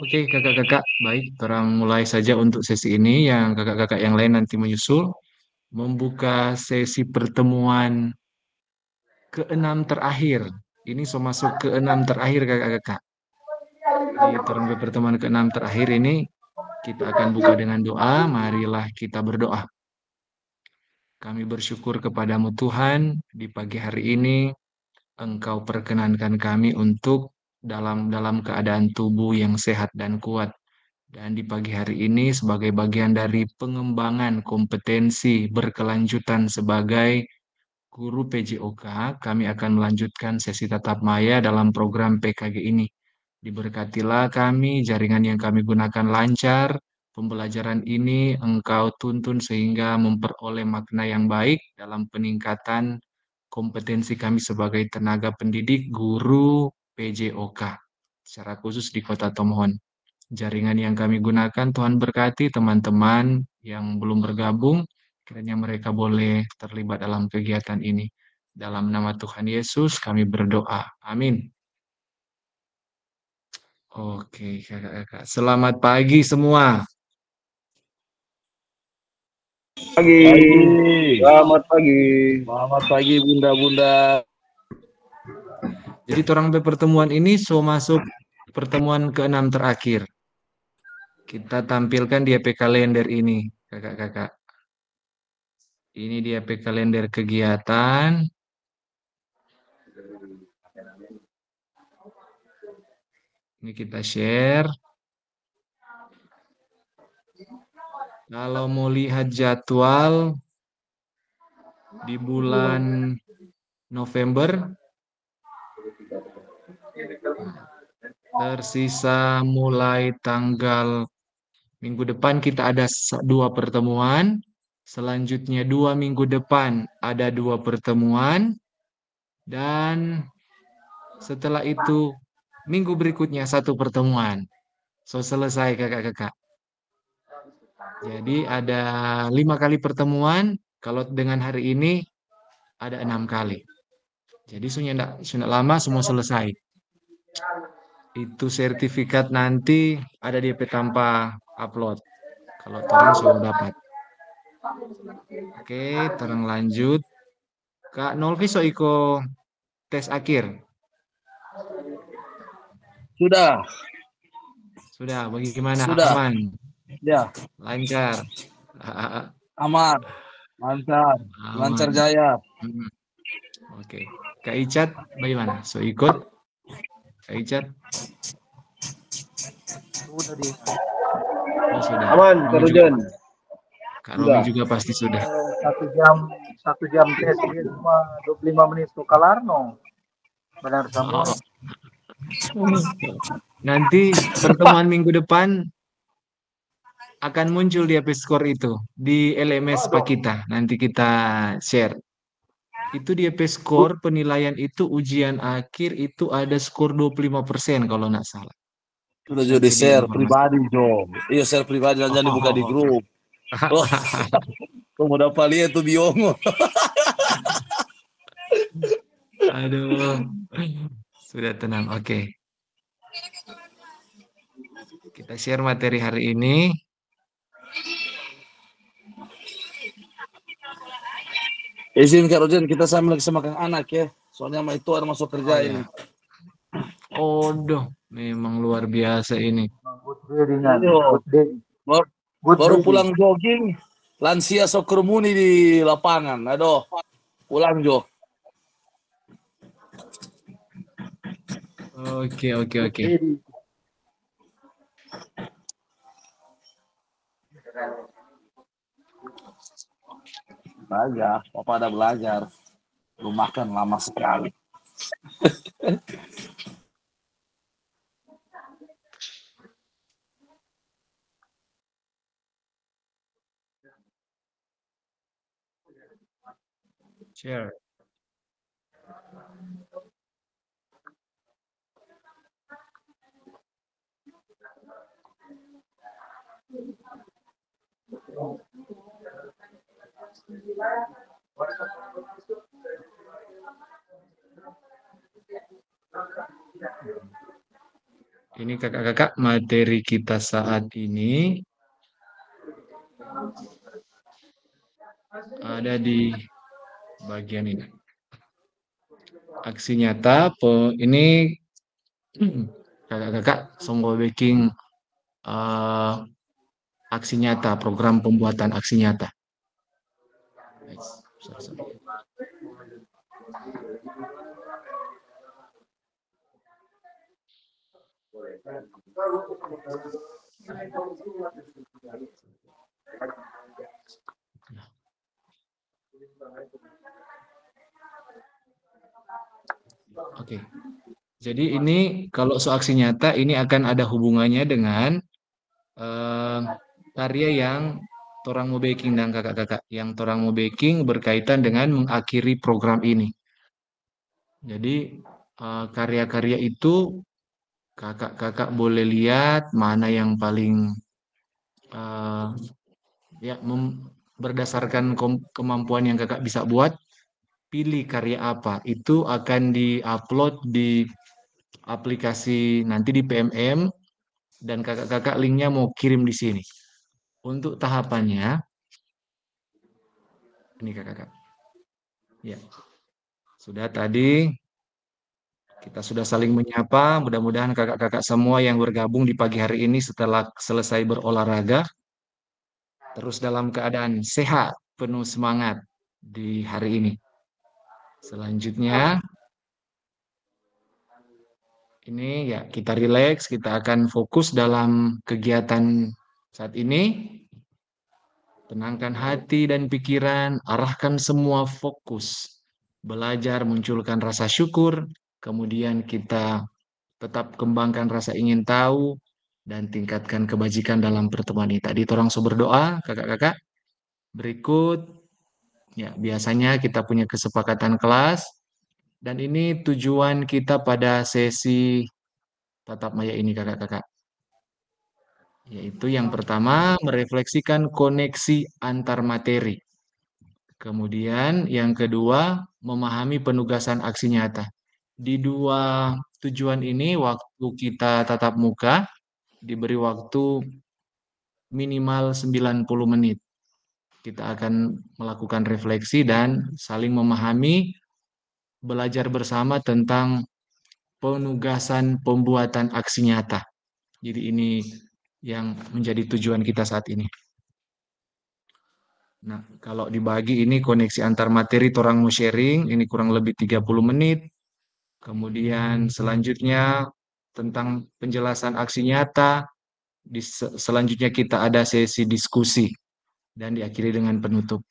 Oke, kakak-kakak, baik. Orang mulai saja untuk sesi ini. Yang kakak-kakak yang lain nanti menyusul. Membuka sesi pertemuan keenam terakhir. Ini so masuk keenam terakhir, kakak-kakak. Jadi, orang pertemuan keenam terakhir ini kita akan buka dengan doa. Marilah kita berdoa. Kami bersyukur kepadamu Tuhan di pagi hari ini. Engkau perkenankan kami untuk dalam keadaan tubuh yang sehat dan kuat. Dan di pagi hari ini sebagai bagian dari pengembangan kompetensi berkelanjutan sebagai guru PJOK, kami akan melanjutkan sesi tatap maya dalam program PKG ini. Diberkatilah kami, jaringan yang kami gunakan lancar, pembelajaran ini engkau tuntun sehingga memperoleh makna yang baik dalam peningkatan kompetensi kami sebagai tenaga pendidik guru PJOK, secara khusus di Kota Tomohon. Jaringan yang kami gunakan, Tuhan berkati teman-teman yang belum bergabung, kiranya mereka boleh terlibat dalam kegiatan ini. Dalam nama Tuhan Yesus kami berdoa. Amin. Oke, kakak-kakak. Selamat pagi semua. Pagi, Pagi. selamat pagi. Selamat pagi bunda-bunda. Jadi orang pertemuan ini so masuk pertemuan ke-6 terakhir. Kita tampilkan di HP kalender ini, kakak-kakak. Ini di HP kalender kegiatan. Ini kita share. Kalau mau lihat jadwal di bulan November, tersisa mulai tanggal minggu depan kita ada 2 pertemuan. Selanjutnya 2 minggu depan ada 2 pertemuan. Dan setelah itu minggu berikutnya 1 pertemuan. So selesai kakak-kakak. Jadi ada 5 kali pertemuan. Kalau dengan hari ini ada 6 kali. Jadi sudah lama semua selesai. Itu sertifikat nanti ada di DP tanpa upload. Kalau orang sudah dapat. Oke, terang lanjut. Kak Nolvi so iko tes akhir. Sudah. Sudah, bagaimana? Sudah. Aman? Ya. Lancar? Aman. Lancar. Lancar Aman. jaya. Oke. Kak Icat, bagaimana? So ikut? Kak Icat? Sudah dia. Oh, sudah. Aman, Romi juga, Karujan. Kak Romi juga pasti sudah. 1 jam tes dia cuma 25 menit tuh kalar no. Benar semua. Oh. Nanti pertemuan minggu depan akan muncul di episode score itu di LMS Pak kita. Nanti kita share. Itu di episode score penilaian itu ujian akhir itu ada skor 25% kalau nggak salah. Sudah Nanti jadi share diinformasi. pribadi, Jo. Iya, share pribadi dan jangan dibuka di grup. Oh. Kamu dapat lihat tuh Biongo. Aduh. Sudah tenang. Oke. Kita share materi hari ini. Izin Kak Rojen, kita sambil lagi sama Kang Anak ya. Soalnya sama itu ada masuk kerja ini. Odoh, memang luar biasa ini. Baru pulang jogging, lansia sok kerumuni di lapangan. Aduh, pulang Jo. Oke. Belajar, Papa ada belajar. Lu makan lama sekali. Share. Ini kakak-kakak materi kita saat ini ada di bagian ini. Aksi nyata, ini kakak-kakak songgo baking aksi nyata, program pembuatan aksi nyata. Sorry. Oke. Jadi ini kalau soal aksi nyata ini akan ada hubungannya dengan karya yang torang mau baking dan kakak-kakak. Yang torang mau baking berkaitan dengan mengakhiri program ini. Jadi karya-karya itu kakak-kakak boleh lihat mana yang paling ya berdasarkan kemampuan yang kakak bisa buat, pilih karya apa. Itu akan di-upload di aplikasi nanti di PMM dan kakak-kakak linknya mau kirim di sini. Untuk tahapannya, ini kakak-kakak. Ya, sudah tadi kita sudah saling menyapa. Mudah-mudahan kakak-kakak semua yang bergabung di pagi hari ini setelah selesai berolahraga, terus dalam keadaan sehat, penuh semangat di hari ini. Selanjutnya, ini ya kita rileks, kita akan fokus dalam kegiatan saat ini. Tenangkan hati dan pikiran, arahkan semua fokus. Belajar munculkan rasa syukur, kemudian kita tetap kembangkan rasa ingin tahu, dan tingkatkan kebajikan dalam pertemuan ini. Tadi orang so berdoa, kakak-kakak. Berikut, ya biasanya kita punya kesepakatan kelas, dan ini tujuan kita pada sesi tatap maya ini kakak-kakak. Yaitu yang pertama, merefleksikan koneksi antar materi. Kemudian yang kedua, memahami penugasan aksi nyata. Di dua tujuan ini, waktu kita tatap muka, diberi waktu minimal 90 menit. Kita akan melakukan refleksi dan saling memahami, belajar bersama tentang penugasan pembuatan aksi nyata. Jadi ini yang menjadi tujuan kita saat ini. Nah, kalau dibagi ini koneksi antar materi orang mau sharing, ini kurang lebih 30 menit. Kemudian selanjutnya tentang penjelasan aksi nyata, selanjutnya kita ada sesi diskusi dan diakhiri dengan penutup.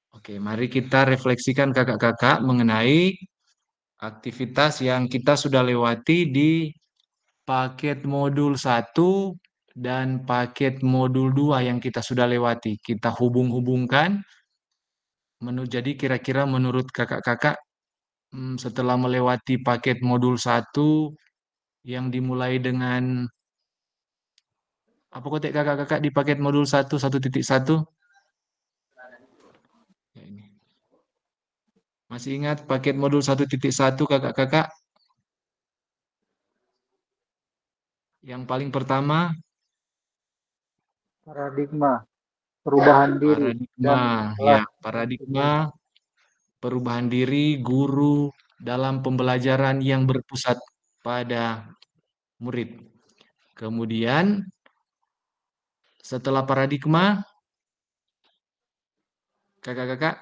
Oke, mari kita refleksikan kakak-kakak mengenai aktivitas yang kita sudah lewati di paket modul 1 dan paket modul 2 yang kita sudah lewati. Kita hubung-hubungkan. Jadi kira-kira menurut kakak-kakak setelah melewati paket modul 1 yang dimulai dengan apa kotek kakak-kakak di paket modul 1.1. Ya, ini. Masih ingat paket modul 1.1 kakak-kakak? Yang paling pertama Paradigma perubahan diri dan paradigma perubahan diri guru dalam pembelajaran yang berpusat pada murid. Kemudian setelah paradigma, kakak-kakak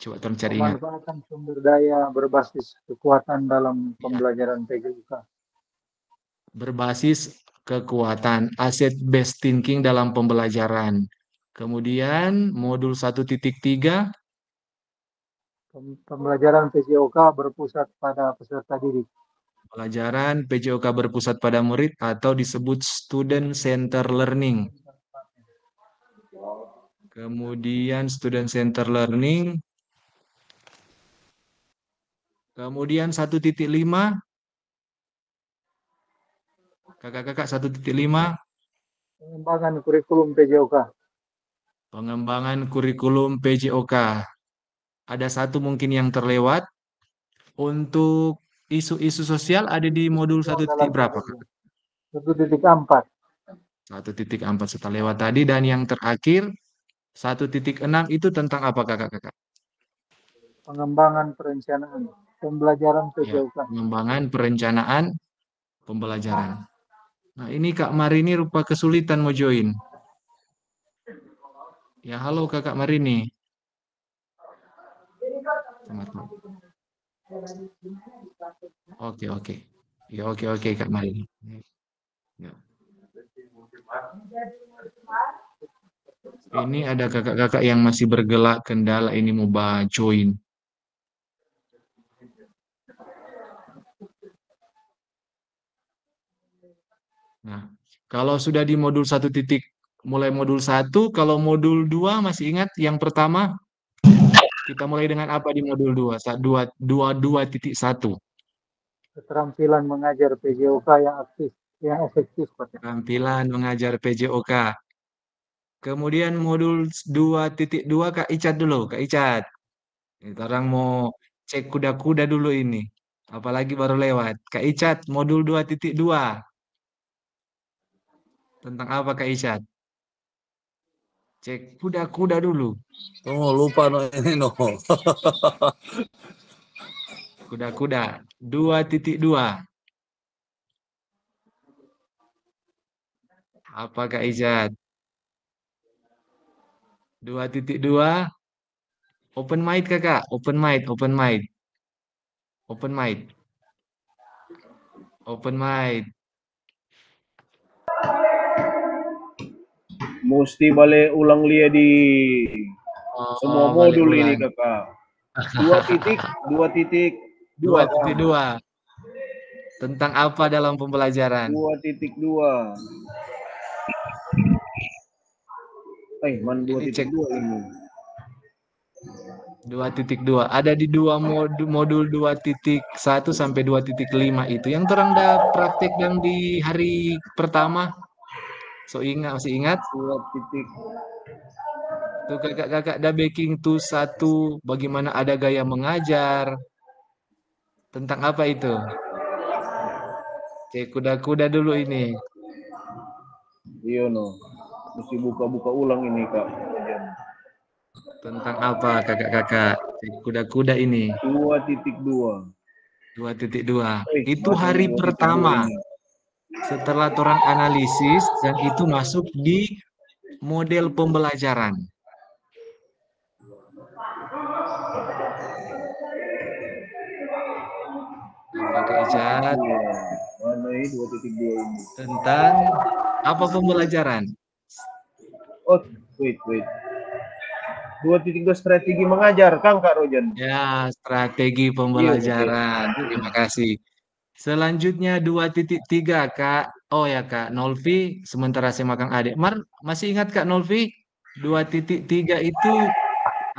coba tolong cari ingat. Pemanfaatan sumber daya berbasis kekuatan dalam pembelajaran PGUK. Berbasis kekuatan, asset based thinking dalam pembelajaran. Kemudian modul 1.3 pembelajaran PJOK berpusat pada peserta didik. Pelajaran PJOK berpusat pada murid atau disebut student center learning. Kemudian student center learning. Kemudian 1.5 kakak-kakak 1.5 pengembangan kurikulum PJOK. Pengembangan kurikulum PJOK. Ada satu mungkin yang terlewat untuk isu-isu sosial ada di modul Oh, 1 titik dalam berapa, Kak? 1.4. 1.4 sudah lewat tadi, dan yang terakhir 1.6 itu tentang apa, Kakak? Pengembangan perencanaan pembelajaran Ya, PJOK. pengembangan perencanaan pembelajaran. Nah, ini Kak Marini rupa kesulitan mau join. Ya, halo Kakak Marini. Selamat malam. Oke, oke. Ya, oke, Kak Marini. Ya. Ini ada kakak-kakak yang masih bergelak kendala ini mau join. Nah, kalau sudah di modul 1 titik, mulai modul 1, kalau modul 2 masih ingat yang pertama, kita mulai dengan apa di modul 2? 2.1. Keterampilan mengajar PJOK yang aktif, yang efektif, Pak. Tampilan mengajar PJOK. Kemudian modul 2.2 Kak Icat dulu, Kak Icat. Ini orang mau cek kuda-kuda dulu ini. Apalagi baru lewat. Kak Icat, modul 2.2. Tentang apa Kak Icat? Cek kuda-kuda dulu. Oh, lupa no ini no. Kuda-kuda 2.2. Apa Kak Icat? 2.2. Open mic Kakak, open mic, open mic. Open mic. Open mic. Mesti balik ulang lia di semua Oh, balik modul ini ulang. kakak. 2.2 kan? 2.2. Tentang apa dalam pembelajaran? 2.2. Man Ini cek 2.2 ini. 2.2. Ada di modul 2.1 sampai 2.5 itu. Yang terang dah praktek dan di hari pertama. So ingat, masih ingat? 2 titik. Tuh kakak-kakak dah baking tuh 1. Bagaimana ada gaya mengajar. Tentang apa itu? Cek kuda-kuda dulu ini. Iya no. Mesti buka-buka ulang ini kak. Tentang apa kakak-kakak? Cek kuda-kuda ini. 2.2. 2.2. Itu Mana hari ini 2.2 pertama. ini? Setelah orang analisis dan itu masuk di model pembelajaran. Apa Kak Icat? Iya. Mana ini 2.2 ini? Tentang apa pembelajaran? Oh, wait. 2.2 strategi mengajar, Kang Kak Rojan. Ya, strategi Iya, oke. pembelajaran. Terima kasih. Selanjutnya 2.3 Kak. Oh ya Kak, Nolvi sementara saya makan adik. Masih ingat Kak Nolvi? 2.3 itu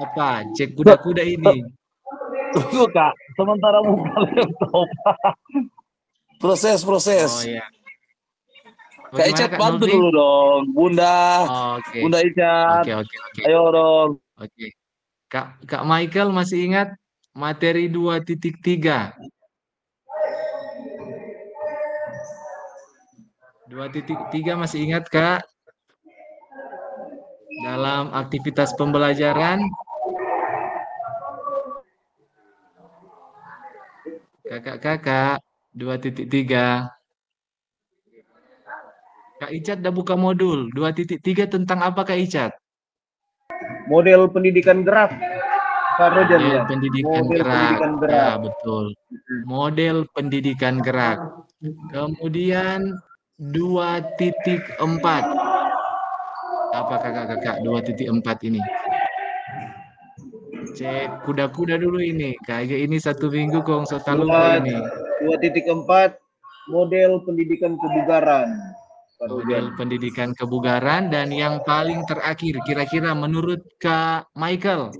apa? Cek kuda-kuda ini. Tunggu kak, sementara buka laptop. Proses. Oh ya. Kak Bagaimana Icat Kak bantu Nolvi? dulu dong, Bunda. Oke. Bunda Icat, Oke. ayo dong. Oke. Kak Michael masih ingat materi 2.3? 2.3 masih ingat Kak? Dalam aktivitas pembelajaran, kakak-kakak 2.3. Kak Icat udah buka modul 2.3 tentang apa Kak Icat? Model pendidikan gerak, Kak Rojan Model ya. pendidikan Model gerak. pendidikan Ya, gerak. betul. Model pendidikan gerak. Kemudian 2.4. Apa kakak-kakak 2.4 ini? Cek kuda-kuda dulu ini. Kayak ini 1 minggu kong so tak lupa ini. 2.4 model pendidikan kebugaran, Kak Model Rojan. pendidikan kebugaran, dan yang paling terakhir kira-kira menurut Kak Michael,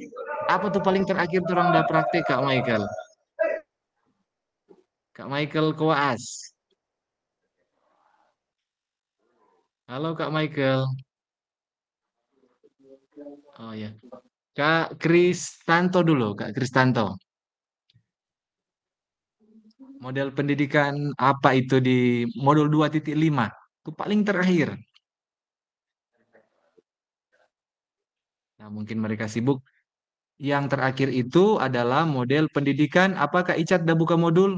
apa tuh paling terakhir tuh orang udah praktek Kak Michael? Kak Michael Koas. Halo Kak Michael. Oh ya. Kak Kristanto dulu, Kak Kristanto. Model pendidikan apa itu di modul 2.5? Itu paling terakhir. Nah, mungkin mereka sibuk. Yang terakhir itu adalah model pendidikan. Apakah Icat udah buka modul?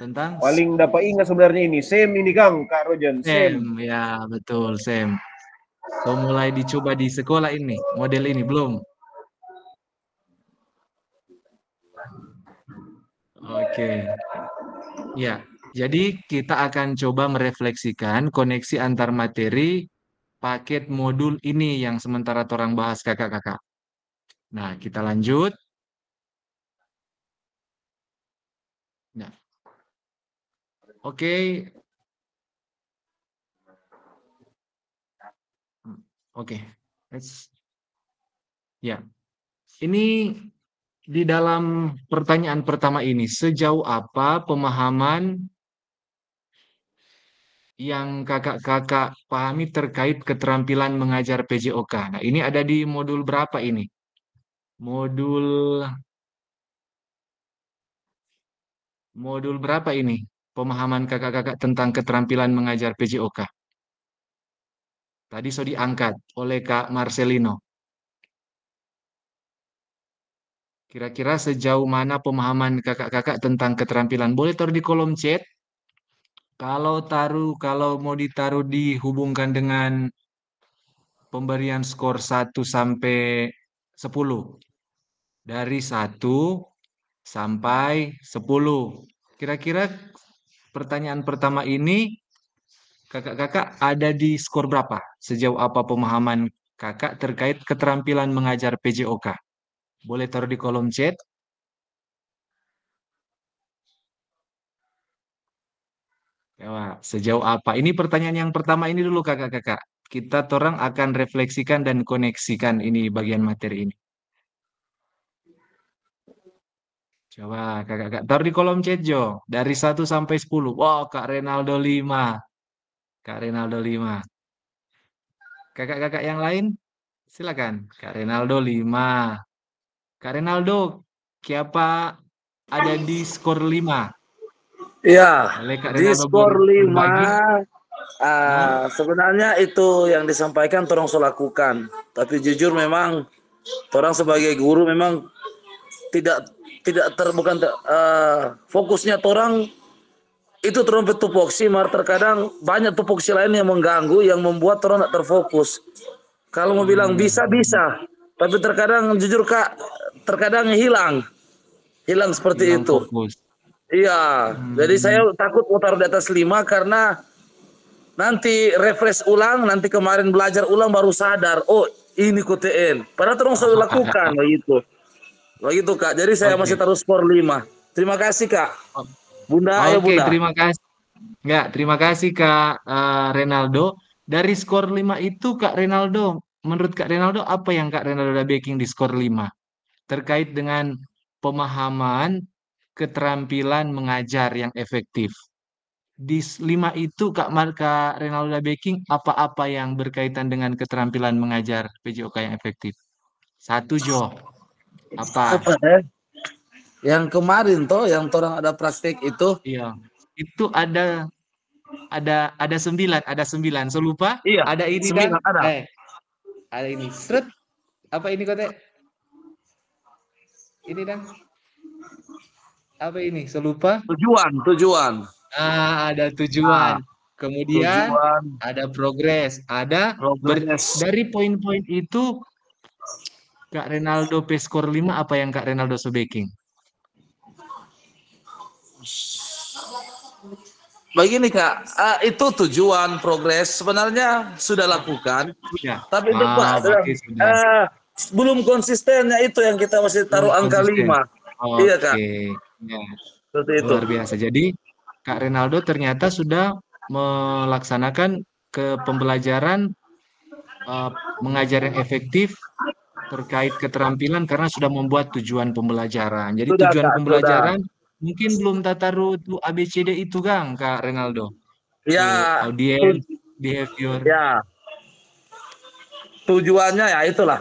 Tentang Paling dapat ingat sebenarnya ini. Sem ini Kang, Kak Rojan. Sem. SEM. Ya, betul, SEM. So, mulai dicoba di sekolah ini, model ini belum? Oke. Ya, jadi kita akan coba merefleksikan koneksi antar materi paket modul ini yang sementara torang bahas kakak-kakak. Nah, kita lanjut. Nah, oke. Oke. Ya, ini di dalam pertanyaan pertama ini, sejauh apa pemahaman yang kakak-kakak pahami terkait keterampilan mengajar PJOK? Nah, ini ada di modul berapa ini? Modul berapa ini? Pemahaman kakak-kakak tentang keterampilan mengajar PJOK. Tadi sudah diangkat oleh Kak Marcelino. Kira-kira sejauh mana pemahaman kakak-kakak tentang keterampilan? Boleh taruh di kolom chat. Kalau mau ditaruh dihubungkan dengan pemberian skor 1 sampai 10. Dari 1 sampai 10. Kira-kira pertanyaan pertama ini kakak-kakak ada di skor berapa? Sejauh apa pemahaman kakak terkait keterampilan mengajar PJOK? Boleh taruh di kolom chat. Ya, sejauh apa? Ini pertanyaan yang pertama ini dulu kakak-kakak. Kita torang akan refleksikan dan koneksikan ini bagian materi ini. Coba kakak-kakak taruh di kolom chat Jo. Dari 1 sampai 10. Wow, Kak Renaldo 5. Kak Renaldo 5. Kakak-kakak yang lain silakan. Kak Renaldo 5. Kak Renaldo, siapa ada di skor 5? Iya, Boleh Kak di Renaldo skor 5 berbagi? Hah? sebenarnya itu yang disampaikan torang so lakukan. Tapi jujur memang torang sebagai guru memang tidak tidak ter bukan ter- fokusnya torang itu torang tupoksi, mar terkadang banyak tupoksi lain yang mengganggu yang membuat torang tidak terfokus. Kalau mau bilang bisa bisa, tapi terkadang jujur Kak, terkadang hilang seperti Hilang itu. fokus. Iya, jadi saya Hmm, takut mau taruh di atas 5 karena nanti refresh ulang, nanti kemarin belajar ulang baru sadar, oh ini KTN. Padahal terus sudah lakukan begitu. Begitu Kak. Jadi saya masih Oke. taruh skor 5. Terima kasih Kak. Bunda, ayo Oke, Bunda. terima kasih. Enggak, terima kasih Kak Renaldo. Dari skor 5 itu Kak Renaldo, menurut Kak Renaldo apa yang Kak Renaldo udah backing di skor 5? Terkait dengan pemahaman keterampilan mengajar yang efektif. Di 5 itu Kak Renaldo udah backing apa-apa yang berkaitan dengan keterampilan mengajar PJOK yang efektif? Satu Jo, apa? Apa ya? Yang kemarin toh, yang orang ada praktek itu. Iya, itu ada sembilan. So lupa, Iya, ada ini dan 9 ada. ada ini. Seret, apa ini kote? Ini dan apa ini? So lupa. Tujuan. Ada tujuan. Nah, Kemudian tujuan ada progres. progres. Dari poin-poin itu Kak Renaldo P skor 5 apa yang Kak Renaldo sebaking? Begini Kak, itu tujuan progres sebenarnya sudah lakukan, Sudah. tapi itu Pak Berarti sudah. belum konsistennya itu yang kita masih Belum taruh angka konsisten. 5. Iya Kak, Oke. Ya. seperti itu. Luar biasa. Jadi Kak Renaldo ternyata sudah melaksanakan ke pembelajaran mengajar yang efektif terkait keterampilan karena sudah membuat tujuan pembelajaran. Jadi Sudah tujuan Kak, sudah. pembelajaran mungkin belum taruh tuh ABCD itu Kak Renaldo. Tuh Ya, audience, behavior, ya tujuannya ya itulah.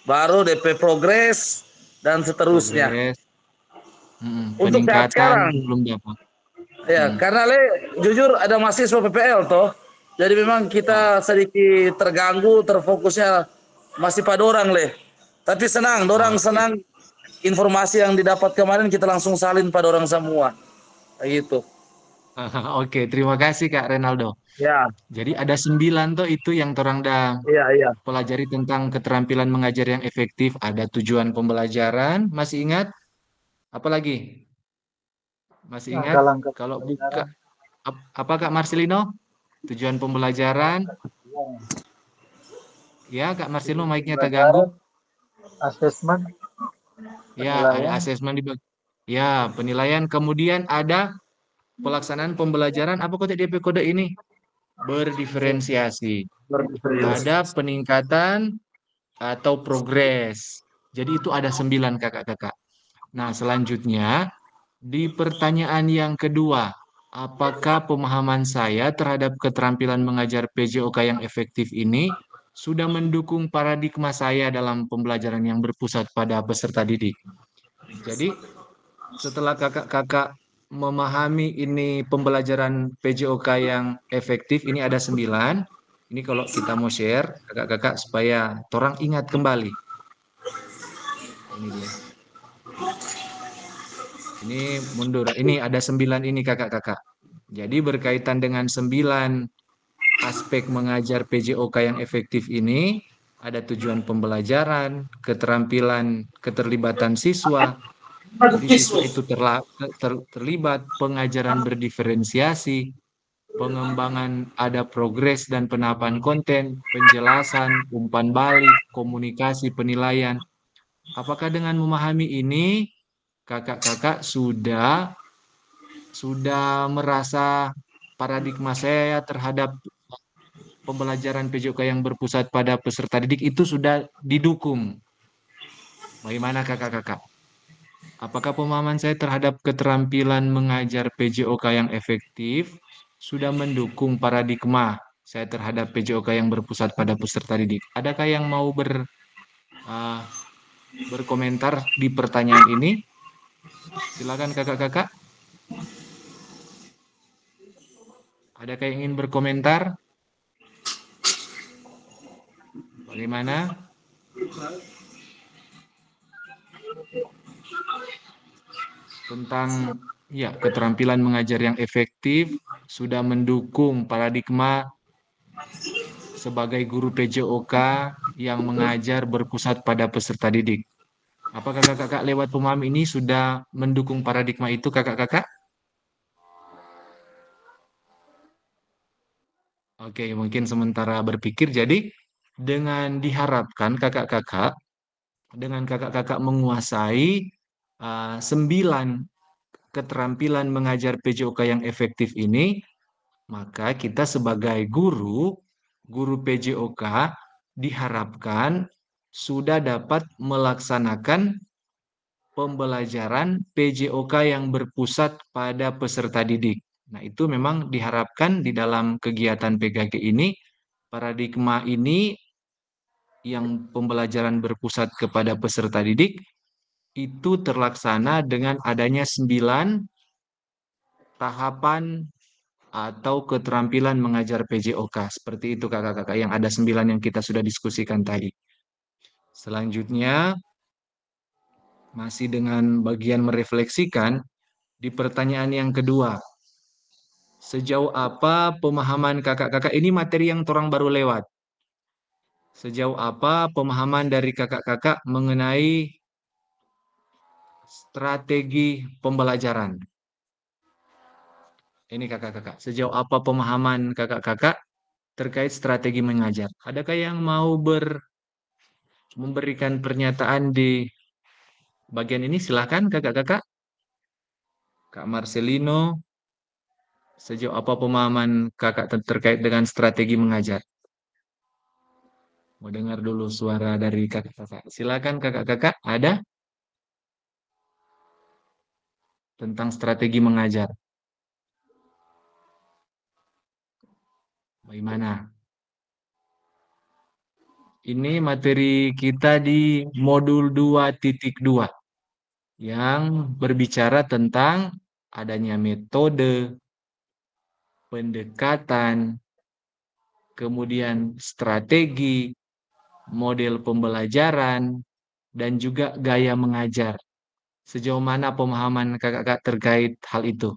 Baru DP progres dan seterusnya. progress. Untuk saat Peningkatan sekarang. belum dapat. Ya, karena jujur ada mahasiswa PPL toh. Jadi memang kita sedikit terganggu, terfokusnya masih pada orang Tapi senang, dorang Oke. senang informasi yang didapat kemarin kita langsung salin pada orang semua. Kayak gitu. Oke, terima kasih Kak Renaldo. Ya, Jadi ada 9 tuh itu yang torang dah iya, iya. pelajari tentang keterampilan mengajar yang efektif. Ada tujuan pembelajaran, masih ingat? Apa lagi? Masih ingat? Langkah-langkah Kalau buka, pembelajaran. apa Kak Marcelino? Tujuan pembelajaran. Ya, Kak Marcelino, Tujuan mic-nya terganggu. pembelajaran, asesmen, Ya, ada penilaian. asesmen di ya, penilaian. Kemudian ada pelaksanaan pembelajaran. Apa kode DP kode ini? Berdiferensiasi. Ada peningkatan atau progres. Jadi itu ada 9 kakak-kakak. Nah, selanjutnya di pertanyaan yang kedua, apakah pemahaman saya terhadap keterampilan mengajar PJOK yang efektif ini sudah mendukung paradigma saya dalam pembelajaran yang berpusat pada peserta didik? Jadi, setelah kakak-kakak memahami ini pembelajaran PJOK yang efektif, ini ada 9. Ini kalau kita mau share, kakak-kakak supaya orang ingat kembali. Ini dia. Ini mundur. Ini ada 9 ini kakak-kakak. Jadi berkaitan dengan 9 aspek mengajar PJOK yang efektif ini, ada tujuan pembelajaran, keterampilan, keterlibatan siswa. Jadi siswa itu terlibat, pengajaran berdiferensiasi, pengembangan ada progres dan penahapan konten, penjelasan, umpan balik, komunikasi, penilaian. Apakah dengan memahami ini, kakak-kakak sudah merasa paradigma saya terhadap pembelajaran PJOK yang berpusat pada peserta didik itu sudah didukung? Bagaimana kakak-kakak? Apakah pemahaman saya terhadap keterampilan mengajar PJOK yang efektif sudah mendukung paradigma saya terhadap PJOK yang berpusat pada peserta didik? Adakah yang mau uh, berkomentar di pertanyaan ini? Silakan kakak-kakak. Adakah yang ingin berkomentar? Bagaimana? Tentang ya keterampilan mengajar yang efektif sudah mendukung paradigma sebagai guru PJOK yang mengajar berpusat pada peserta didik. Apakah kakak-kakak lewat pemahaman ini sudah mendukung paradigma itu kakak-kakak? Oke, mungkin sementara berpikir. Jadi dengan diharapkan kakak-kakak, dengan kakak-kakak menguasai 9 keterampilan mengajar PJOK yang efektif ini, maka kita sebagai guru PJOK diharapkan sudah dapat melaksanakan pembelajaran PJOK yang berpusat pada peserta didik. Nah, itu memang diharapkan di dalam kegiatan PKG ini, paradigma ini yang pembelajaran berpusat kepada peserta didik itu terlaksana dengan adanya 9 tahapan atau keterampilan mengajar PJOK. Seperti itu kakak-kakak, yang ada 9 yang kita sudah diskusikan tadi. Selanjutnya, masih dengan bagian merefleksikan, di pertanyaan yang kedua, sejauh apa pemahaman kakak-kakak, ini materi yang orang baru lewat. Sejauh apa pemahaman dari kakak-kakak mengenai strategi pembelajaran? Ini kakak-kakak, sejauh apa pemahaman kakak-kakak terkait strategi mengajar? Adakah yang mau memberikan pernyataan di bagian ini? Silahkan kakak-kakak. Kak Marcelino, sejauh apa pemahaman kakak terkait dengan strategi mengajar? Mau dengar dulu suara dari kakak-kakak. Silakan kakak-kakak, ada tentang strategi mengajar. Bagaimana? Ini materi kita di modul 2.2. yang berbicara tentang adanya metode, pendekatan, kemudian strategi, model pembelajaran, dan juga gaya mengajar. Sejauh mana pemahaman kakak-kakak terkait hal itu?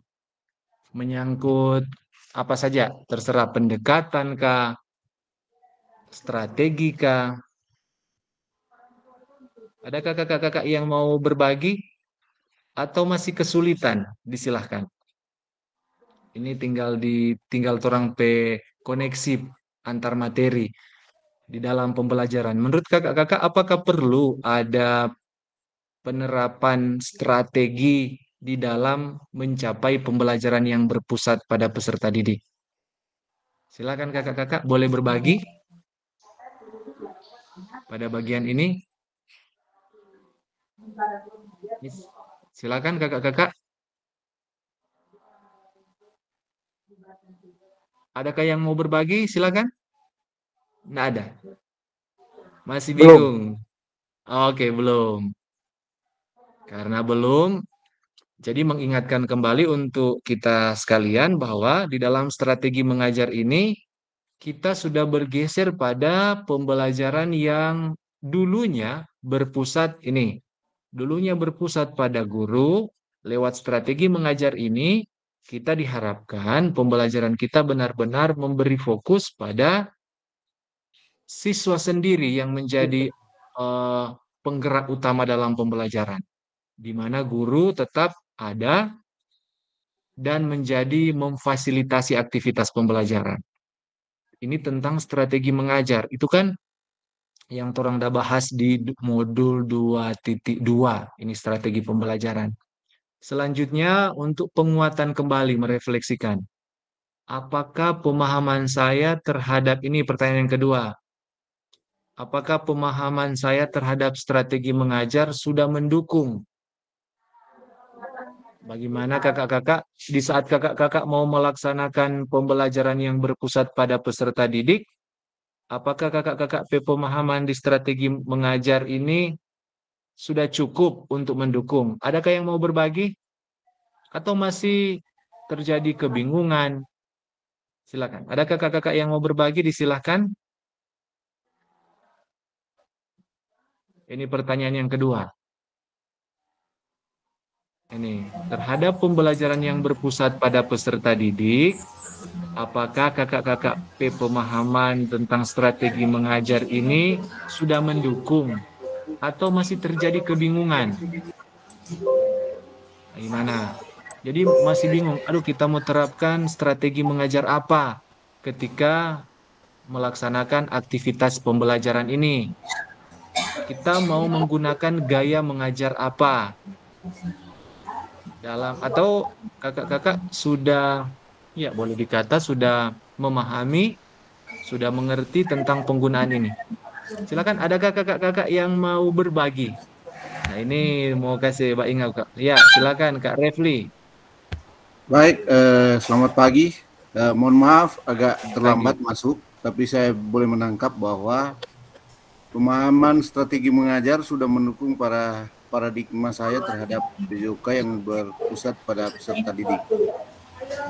Menyangkut apa saja, terserah pendekatan kah, strategi kah? Adakah kakak-kakak yang mau berbagi atau masih kesulitan? Disilahkan. Ini tinggal torang koneksi antar materi di dalam pembelajaran. Menurut kakak-kakak, apakah perlu ada penerapan strategi di dalam mencapai pembelajaran yang berpusat pada peserta didik? Silakan kakak-kakak boleh berbagi pada bagian ini. Silakan kakak-kakak. Adakah yang mau berbagi? Silakan. Nggak ada. Masih Belum. bingung. Oke, belum. Karena belum, jadi mengingatkan kembali untuk kita sekalian bahwa di dalam strategi mengajar ini kita sudah bergeser pada pembelajaran yang dulunya berpusat ini. Dulunya berpusat pada guru, lewat strategi mengajar ini kita diharapkan pembelajaran kita benar-benar memberi fokus pada siswa sendiri yang menjadi penggerak utama dalam pembelajaran, di mana guru tetap ada dan menjadi memfasilitasi aktivitas pembelajaran. Ini tentang strategi mengajar. Itu kan yang orang udah bahas di modul 2.2. Ini strategi pembelajaran. Selanjutnya untuk penguatan kembali merefleksikan. Apakah pemahaman saya terhadap ini pertanyaan yang kedua. Apakah pemahaman saya terhadap strategi mengajar sudah mendukung? Bagaimana kakak-kakak di saat kakak-kakak mau melaksanakan pembelajaran yang berpusat pada peserta didik? Apakah kakak-kakak pemahaman di strategi mengajar ini sudah cukup untuk mendukung? Adakah yang mau berbagi? Atau masih terjadi kebingungan? Silakan. Adakah kakak-kakak yang mau berbagi? Disilahkan. Ini pertanyaan yang kedua. Ini, terhadap pembelajaran yang berpusat pada peserta didik, apakah kakak-kakak pemahaman tentang strategi mengajar ini sudah mendukung atau masih terjadi kebingungan? Gimana? Jadi masih bingung, aduh kita mau terapkan strategi mengajar apa ketika melaksanakan aktivitas pembelajaran ini? Kita mau menggunakan gaya mengajar apa? Atau kakak-kakak sudah, ya boleh dikata sudah memahami, sudah mengerti tentang penggunaan ini. Silakan, adakah kakak-kakak yang mau berbagi? Nah ini mau kasih Mbak Inga, Kak. Ya silakan Kak Refli. Baik, selamat pagi. Mohon maaf agak terlambat masuk, tapi saya boleh menangkap bahwa pemahaman strategi mengajar sudah mendukung para paradigma saya terhadap PJOK yang berpusat pada peserta didik.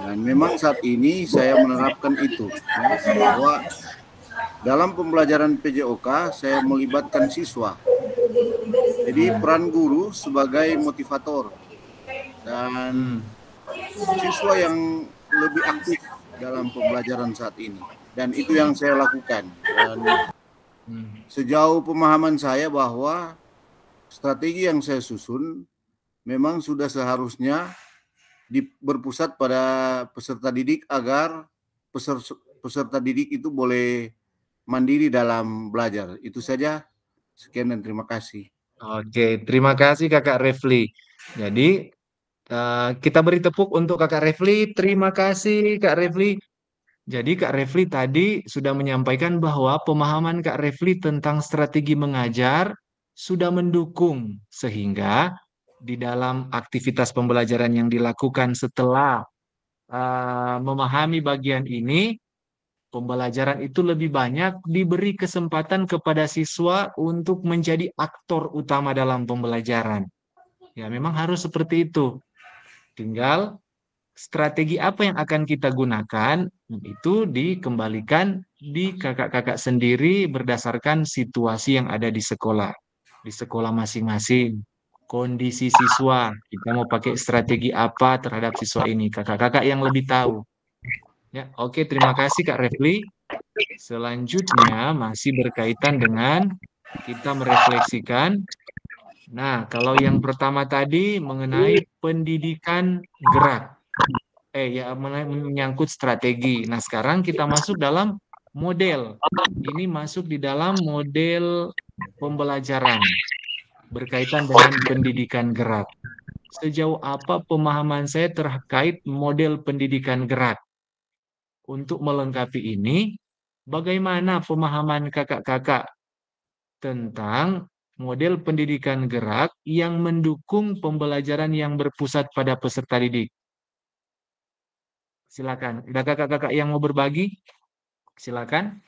Dan memang saat ini saya menerapkan itu, ya, bahwa dalam pembelajaran PJOK saya melibatkan siswa. Jadi peran guru sebagai motivator dan siswa yang lebih aktif dalam pembelajaran saat ini. Dan itu yang saya lakukan. Dan sejauh pemahaman saya bahwa strategi yang saya susun memang sudah seharusnya berpusat pada peserta didik agar peserta didik itu boleh mandiri dalam belajar. Itu saja. Sekian dan terima kasih. Oke, terima kasih Kakak Refli. Jadi kita beri tepuk untuk Kakak Refli. Terima kasih Kak Refli. Jadi Kak Refli tadi sudah menyampaikan bahwa pemahaman Kak Refli tentang strategi mengajar sudah mendukung sehingga di dalam aktivitas pembelajaran yang dilakukan setelah memahami bagian ini, pembelajaran itu lebih banyak diberi kesempatan kepada siswa untuk menjadi aktor utama dalam pembelajaran. Ya, memang harus seperti itu. Tinggal strategi apa yang akan kita gunakan itu dikembalikan di kakak-kakak sendiri berdasarkan situasi yang ada di sekolah masing-masing, kondisi siswa, kita mau pakai strategi apa terhadap siswa ini, kakak-kakak yang lebih tahu. Ya, oke, terima kasih Kak Refli. Selanjutnya masih berkaitan dengan kita merefleksikan. Nah, kalau yang pertama tadi mengenai pendidikan gerak, ya menyangkut strategi. Nah, sekarang kita masuk dalam model. Ini masuk di dalam model pembelajaran berkaitan dengan pendidikan gerak. Sejauh apa pemahaman saya terkait model pendidikan gerak? Untuk melengkapi ini, bagaimana pemahaman kakak-kakak tentang model pendidikan gerak yang mendukung pembelajaran yang berpusat pada peserta didik? Silakan. Ada kakak-kakak yang mau berbagi? Silakan.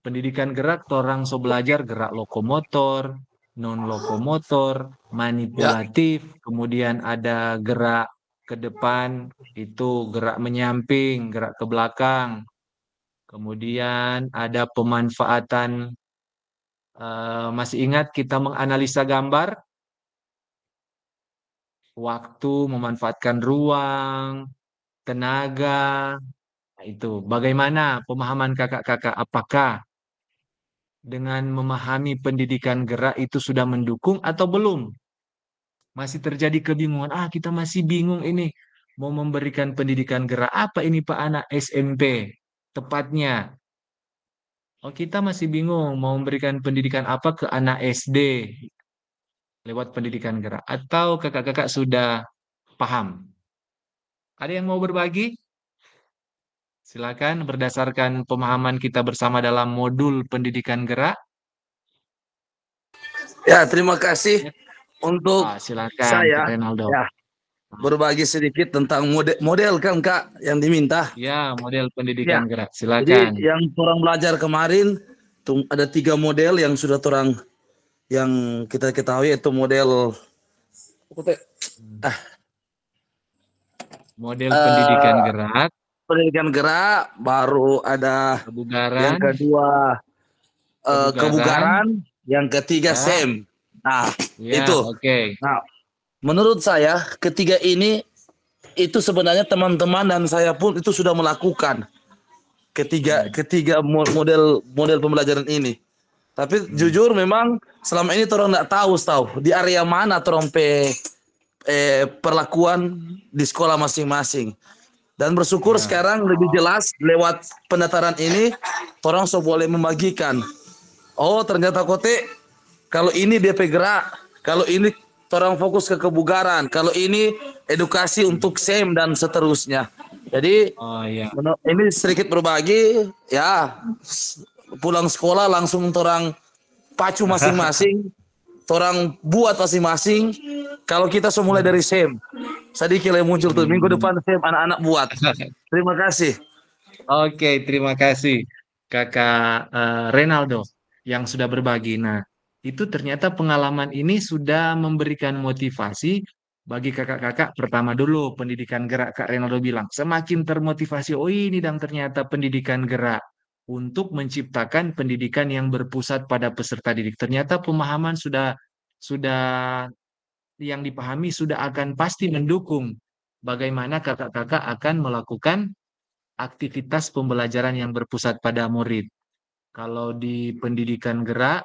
Pendidikan gerak, orang so belajar gerak lokomotor, non lokomotor, manipulatif, kemudian ada gerak ke depan, itu gerak menyamping, gerak ke belakang. Kemudian ada pemanfaatan, masih ingat kita menganalisa gambar, waktu, memanfaatkan ruang, tenaga. Nah, itu bagaimana pemahaman kakak-kakak? Apakah dengan memahami pendidikan gerak itu sudah mendukung atau belum? Masih terjadi kebingungan. Kita masih bingung ini. Mau memberikan pendidikan gerak apa ini Pak anak SMP? Tepatnya. Kita masih bingung mau memberikan pendidikan apa ke anak SD lewat pendidikan gerak. Atau kakak-kakak sudah paham? Ada yang mau berbagi? Silakan berdasarkan pemahaman kita bersama dalam modul pendidikan gerak. Ya, terima kasih untuk Silakan saya Kak Renaldo. ya, berbagi sedikit tentang model kan Kak yang diminta. Ya, model pendidikan gerak. Jadi Silakan. yang orang belajar kemarin ada 3 model yang sudah orang yang kita ketahui, yaitu model model pendidikan gerak, baru ada yang kebugaran, kedua kebugaran, yang ketiga Ya. SEM. Nah, ya, itu. oke. Nah, menurut saya ketiga ini itu sebenarnya teman-teman dan saya pun itu sudah melakukan ketiga model pembelajaran ini. Tapi jujur memang selama ini orang nggak tahu di area mana orang perlakuan di sekolah masing-masing. Dan bersyukur sekarang lebih jelas lewat pendaftaran ini orang boleh membagikan. Oh, ternyata kote kalau ini DP gerak, kalau ini orang fokus ke kebugaran, kalau ini edukasi untuk SEM dan seterusnya. Jadi ini sedikit berbagi ya, pulang sekolah langsung orang pacu masing-masing, orang buat masing-masing. Kalau kita semula dari SEM, sedikit yang muncul tuh minggu depan SEM anak-anak buat. Terima kasih. Oke, terima kasih Kakak Renaldo yang sudah berbagi. Nah, itu ternyata pengalaman ini sudah memberikan motivasi bagi kakak-kakak. Pertama dulu pendidikan gerak, Kak Renaldo bilang semakin termotivasi. Oh, ini dan ternyata pendidikan gerak untuk menciptakan pendidikan yang berpusat pada peserta didik. Ternyata pemahaman sudah yang dipahami sudah akan pasti mendukung bagaimana kakak-kakak akan melakukan aktivitas pembelajaran yang berpusat pada murid. Kalau di pendidikan gerak,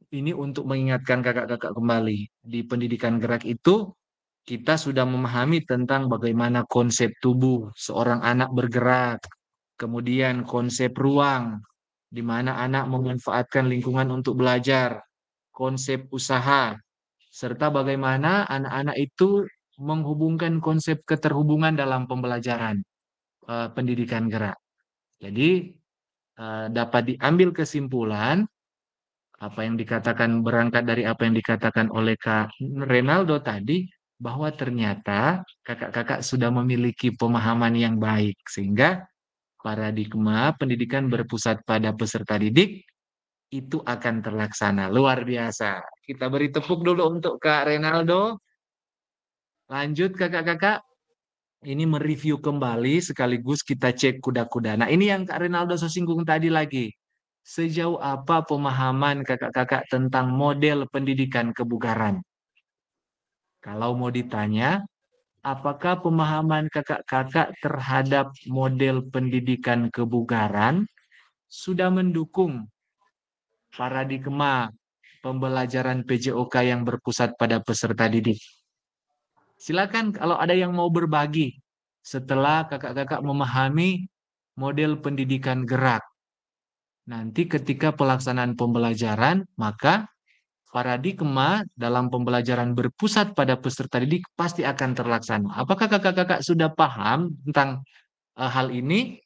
ini untuk mengingatkan kakak-kakak kembali. Di pendidikan gerak itu, kita sudah memahami tentang bagaimana konsep tubuh seorang anak bergerak, kemudian konsep ruang, di mana anak memanfaatkan lingkungan untuk belajar, konsep usaha, serta bagaimana anak-anak itu menghubungkan konsep keterhubungan dalam pembelajaran pendidikan gerak. Jadi dapat diambil kesimpulan apa yang dikatakan berangkat dari apa yang dikatakan oleh Kak Renaldo tadi, bahwa ternyata kakak-kakak sudah memiliki pemahaman yang baik sehingga paradigma pendidikan berpusat pada peserta didik itu akan terlaksana. Luar biasa. Kita beri tepuk dulu untuk Kak Renaldo. Lanjut kakak-kakak, ini mereview kembali sekaligus kita cek kuda-kuda. Nah ini yang Kak Renaldo singgung tadi lagi. Sejauh apa pemahaman kakak-kakak tentang model pendidikan kebugaran? Kalau mau ditanya, apakah pemahaman kakak-kakak terhadap model pendidikan kebugaran sudah mendukung paradigma pembelajaran PJOK yang berpusat pada peserta didik? Silakan kalau ada yang mau berbagi setelah kakak-kakak memahami model pendidikan gerak. Nanti ketika pelaksanaan pembelajaran, maka paradigma dalam pembelajaran berpusat pada peserta didik pasti akan terlaksana. Apakah kakak-kakak sudah paham tentang hal ini?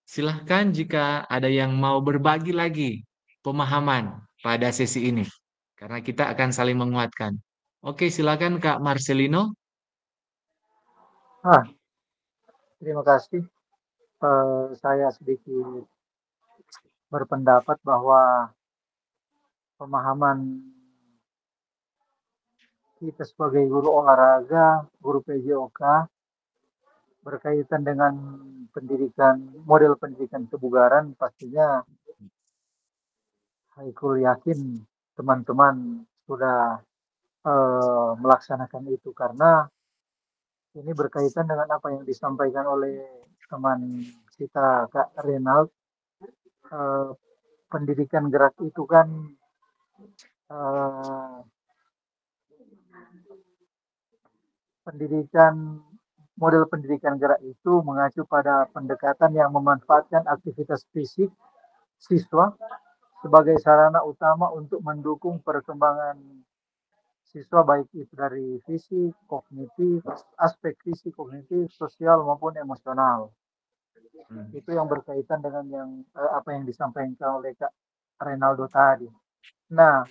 Silahkan jika ada yang mau berbagi lagi pemahaman pada sesi ini. Karena kita akan saling menguatkan. Oke, silakan Kak Marcelino. Ah, terima kasih. Saya sedikit berpendapat bahwa pemahaman kita sebagai guru olahraga, guru PJOK berkaitan dengan model pendidikan kebugaran, pastinya Haikul yakin teman-teman sudah melaksanakan itu, karena ini berkaitan dengan apa yang disampaikan oleh teman kita Kak Renald. Pendidikan gerak itu kan model pendidikan gerak itu mengacu pada pendekatan yang memanfaatkan aktivitas fisik siswa sebagai sarana utama untuk mendukung perkembangan siswa, baik itu dari fisik, kognitif, aspek fisik, kognitif, sosial maupun emosional. Itu yang berkaitan dengan apa yang disampaikan oleh Kak Renaldo tadi. Nah,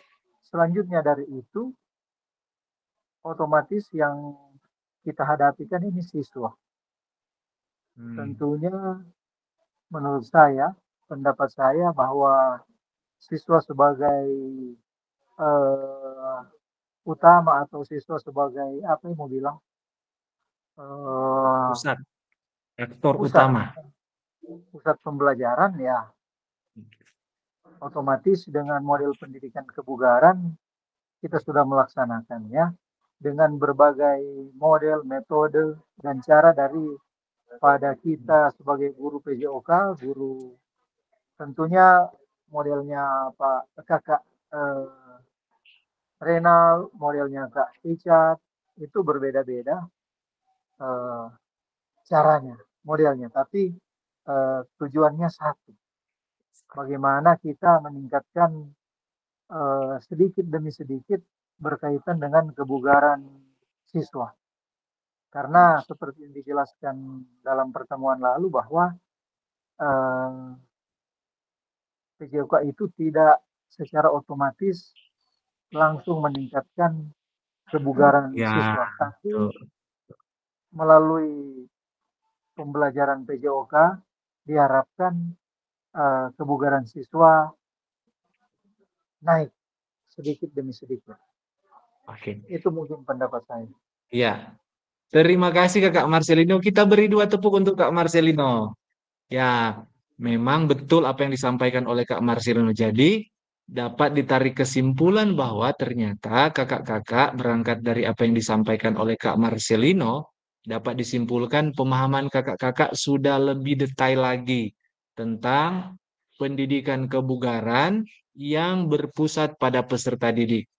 selanjutnya dari itu, otomatis yang kita hadapi kan ini siswa. Tentunya menurut saya, pendapat saya bahwa siswa sebagai utama, atau siswa sebagai apa yang mau bilang, Pusat, aktor utama. Pusat pembelajaran, ya otomatis dengan model pendidikan kebugaran kita sudah melaksanakannya dengan berbagai model, metode, dan cara pada kita sebagai guru PJOK, guru tentunya modelnya Pak Kakak Renal, modelnya Kak Richard, itu berbeda-beda caranya, modelnya, tapi tujuannya satu. Bagaimana kita meningkatkan sedikit demi sedikit berkaitan dengan kebugaran siswa. Karena seperti yang dijelaskan dalam pertemuan lalu bahwa PJOK itu tidak secara otomatis langsung meningkatkan kebugaran siswa, tapi melalui pembelajaran PJOK diharapkan kebugaran siswa naik sedikit demi sedikit. Oke. Itu mungkin pendapat saya. Iya. Terima kasih Kak Marcelino. Kita beri 2 tepuk untuk Kak Marcelino. Ya, memang betul apa yang disampaikan oleh Kak Marcelino. Jadi, dapat ditarik kesimpulan bahwa ternyata kakak-kakak berangkat dari apa yang disampaikan oleh Kak Marcelino, dapat disimpulkan pemahaman kakak-kakak sudah lebih detail lagi tentang pendidikan kebugaran yang berpusat pada peserta didik.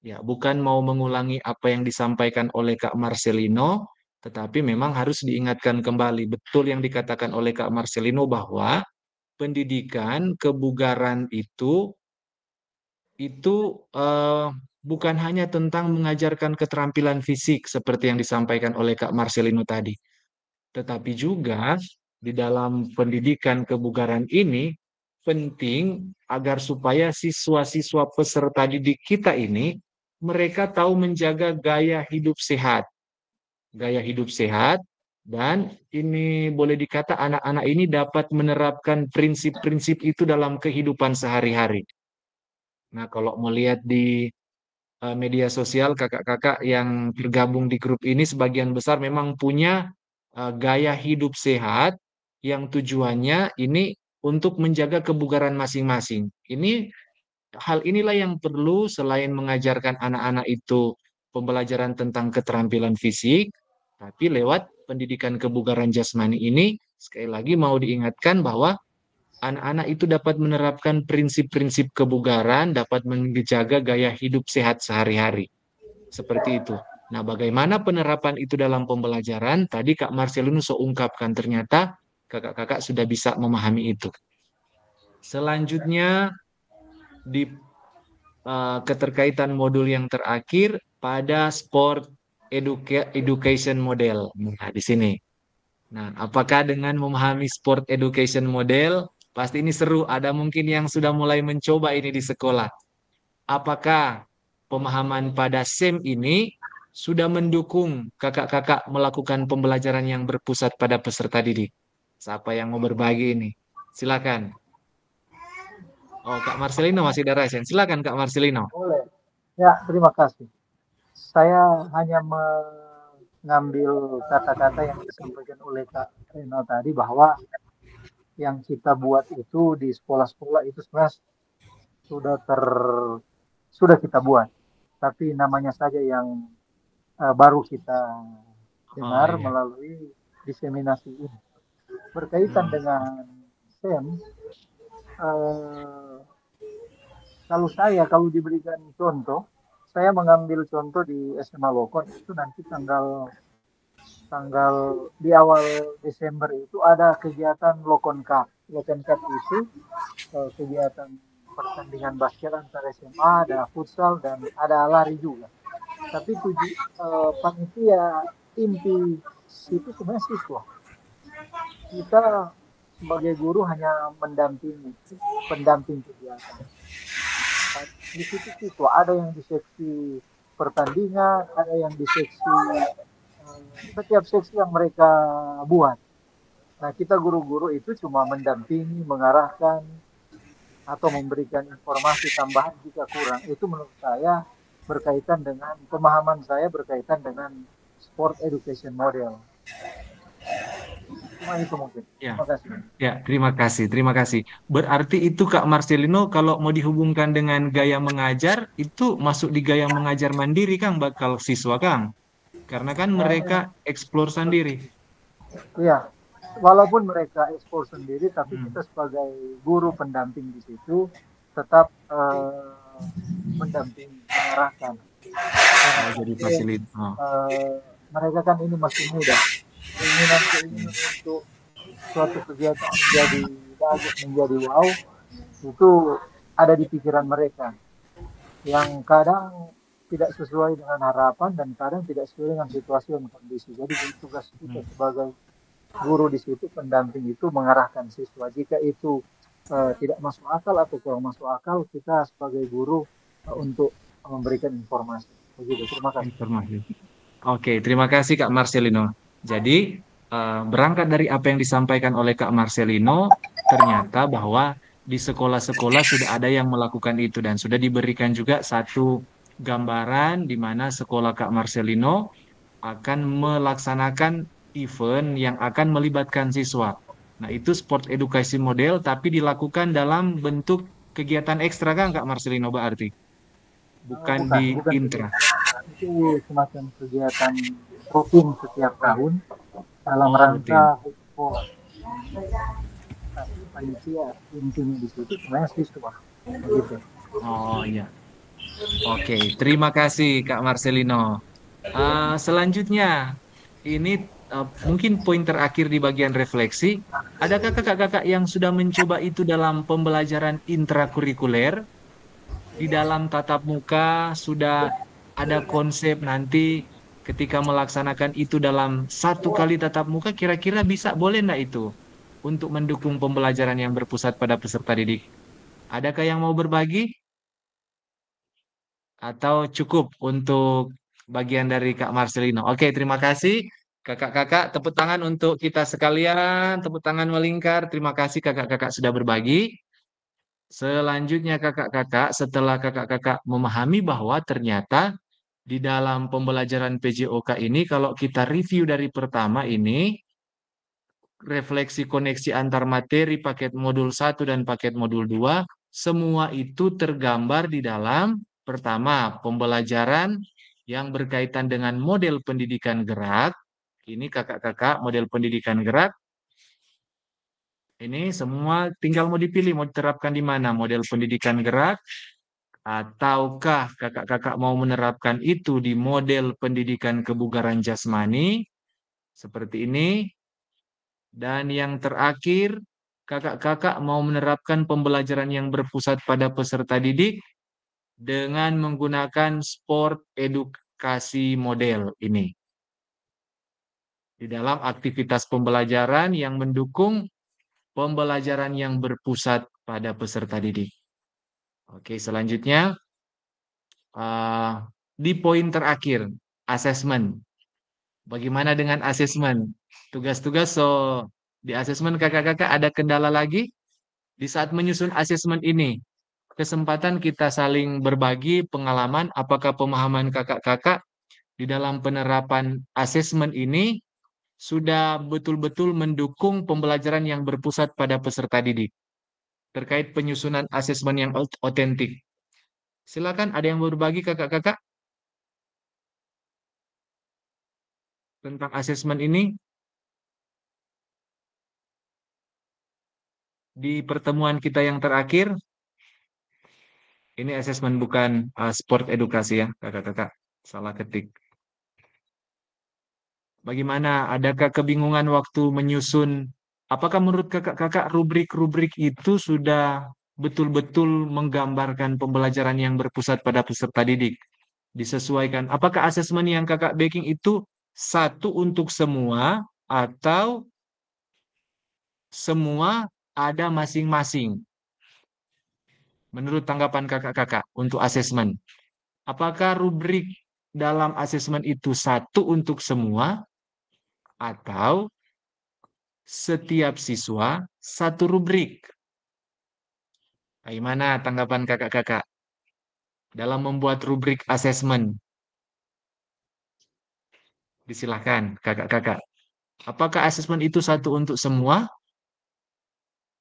Ya, bukan mau mengulangi apa yang disampaikan oleh Kak Marcelino, tetapi memang harus diingatkan kembali. Betul yang dikatakan oleh Kak Marcelino bahwa pendidikan kebugaran itu bukan hanya tentang mengajarkan keterampilan fisik seperti yang disampaikan oleh Kak Marcelino tadi, tetapi juga di dalam pendidikan kebugaran ini penting agar supaya siswa-siswa peserta didik kita ini mereka tahu menjaga gaya hidup sehat. Gaya hidup sehat, dan ini boleh dikata anak-anak ini dapat menerapkan prinsip-prinsip itu dalam kehidupan sehari-hari. Nah, kalau melihat di media sosial, kakak-kakak yang tergabung di grup ini sebagian besar memang punya gaya hidup sehat yang tujuannya ini untuk menjaga kebugaran masing-masing. Hal inilah yang perlu selain mengajarkan anak-anak itu pembelajaran tentang keterampilan fisik, tapi lewat pendidikan kebugaran jasmani ini, sekali lagi mau diingatkan bahwa anak-anak itu dapat menerapkan prinsip-prinsip kebugaran, dapat menjaga gaya hidup sehat sehari-hari. Seperti itu. Nah, bagaimana penerapan itu dalam pembelajaran? Tadi Kak Marcelinus ungkapkan, ternyata kakak-kakak sudah bisa memahami itu. Selanjutnya, di keterkaitan modul yang terakhir pada sport education model. Nah, di sini. Nah, apakah dengan memahami sport education model, pasti ini seru. Ada mungkin yang sudah mulai mencoba ini di sekolah. Apakah pemahaman pada SEM ini sudah mendukung kakak-kakak melakukan pembelajaran yang berpusat pada peserta didik? Siapa yang mau berbagi ini? Silakan. Oh, Kak Marcelino masih ada raisen. Silakan Kak Marcelino. Boleh. Ya, terima kasih. Saya hanya mengambil kata-kata yang disampaikan oleh Kak Reno tadi bahwa yang kita buat itu di sekolah-sekolah itu sebenarnya sudah kita buat, tapi namanya saja yang baru kita dengar melalui diseminasi ini. Berkaitan dengan SEM, kalau diberikan contoh, saya mengambil contoh di SMA Lokon itu nanti tanggal di awal Desember itu ada kegiatan Lokon Cup. Lokon Cup itu kegiatan pertandingan basket antara SMA, ada futsal dan ada lari juga. Tapi panitia inti itu sebenarnya siswa. Kita sebagai guru hanya pendamping kegiatan. Di situ siswa ada yang di seksi pertandingan, ada yang di seksi setiap seksi yang mereka buat. Nah, kita guru-guru itu cuma mendampingi, mengarahkan, atau memberikan informasi tambahan jika kurang. Itu menurut saya berkaitan dengan pemahaman saya berkaitan dengan sport education model. Cuma itu mungkin. Ya. Terima kasih. Ya, terima kasih. Berarti itu Kak Marcelino kalau mau dihubungkan dengan gaya mengajar, itu masuk di gaya mengajar mandiri Kang bakal siswa Kang. Karena kan mereka eksplor sendiri. Iya, walaupun mereka ekspor sendiri, tapi kita sebagai guru pendamping di situ tetap mendampingi, mengarahkan. Jadi fasilitator. Mereka kan ini masih muda, keinginan untuk suatu kegiatan menjadi bagus, menjadi wow, itu ada di pikiran mereka. Yang kadang tidak sesuai dengan harapan dan kadang tidak sesuai dengan situasi dan kondisi. Jadi tugas kita sebagai guru di situ, pendamping itu mengarahkan siswa. Jika itu tidak masuk akal atau kurang masuk akal, kita sebagai guru untuk memberikan informasi. Begitu. Terima kasih. Oke, terima kasih Kak Marcelino. Jadi berangkat dari apa yang disampaikan oleh Kak Marcelino, ternyata bahwa di sekolah-sekolah sudah ada yang melakukan itu dan sudah diberikan juga satu gambaran di mana sekolah Kak Marcelino akan melaksanakan event yang akan melibatkan siswa. Nah, itu sport education model tapi dilakukan dalam bentuk kegiatan ekstra kan Kak Marcelino berarti? Bukan di intra. Itu semacam kegiatan rutin setiap tahun dalam rangka sekolah. Tapi panitia intinya di situ sebenarnya siswa. Begitu. Oh iya. Oke, terima kasih Kak Marcelino. Selanjutnya, ini mungkin poin terakhir di bagian refleksi. Adakah kakak-kakak yang sudah mencoba itu dalam pembelajaran intrakurikuler? Di dalam tatap muka sudah ada konsep nanti ketika melaksanakan itu dalam satu kali tatap muka, kira-kira boleh enggak itu untuk mendukung pembelajaran yang berpusat pada peserta didik? Adakah yang mau berbagi? Atau cukup untuk bagian dari Kak Marcelino? Oke, terima kasih. Kakak-kakak, tepuk tangan untuk kita sekalian. Tepuk tangan melingkar. Terima kasih kakak-kakak sudah berbagi. Selanjutnya kakak-kakak, setelah kakak-kakak memahami bahwa ternyata di dalam pembelajaran PJOK ini, kalau kita review dari pertama ini, refleksi koneksi antar materi paket modul 1 dan paket modul 2, semua itu tergambar di dalam pertama, pembelajaran yang berkaitan dengan model pendidikan gerak. Ini kakak-kakak, model pendidikan gerak. Ini semua tinggal mau dipilih, mau diterapkan di mana, model pendidikan gerak, ataukah kakak-kakak mau menerapkan itu di model pendidikan kebugaran jasmani, seperti ini. Dan yang terakhir, kakak-kakak mau menerapkan pembelajaran yang berpusat pada peserta didik dengan menggunakan sport edukasi model ini. Di dalam aktivitas pembelajaran yang mendukung pembelajaran yang berpusat pada peserta didik. Oke, selanjutnya di poin terakhir, asesmen. Bagaimana dengan asesmen? Tugas-tugas di asesmen kakak-kakak ada kendala lagi? Di saat menyusun asesmen ini, kesempatan kita saling berbagi pengalaman, apakah pemahaman kakak-kakak di dalam penerapan asesmen ini sudah betul-betul mendukung pembelajaran yang berpusat pada peserta didik terkait penyusunan asesmen yang otentik. Silakan, ada yang berbagi kakak-kakak tentang asesmen ini di pertemuan kita yang terakhir. Ini asesmen bukan sport edukasi ya, kakak-kakak. Salah ketik. Bagaimana? Adakah kebingungan waktu menyusun? Apakah menurut kakak-kakak rubrik-rubrik itu sudah betul-betul menggambarkan pembelajaran yang berpusat pada peserta didik? Disesuaikan. Apakah asesmen yang kakak backing itu satu untuk semua atau semua ada masing-masing? Menurut tanggapan kakak-kakak untuk asesmen. Apakah rubrik dalam asesmen itu satu untuk semua atau setiap siswa satu rubrik? Bagaimana tanggapan kakak-kakak dalam membuat rubrik asesmen? Disilahkan kakak-kakak. Apakah asesmen itu satu untuk semua?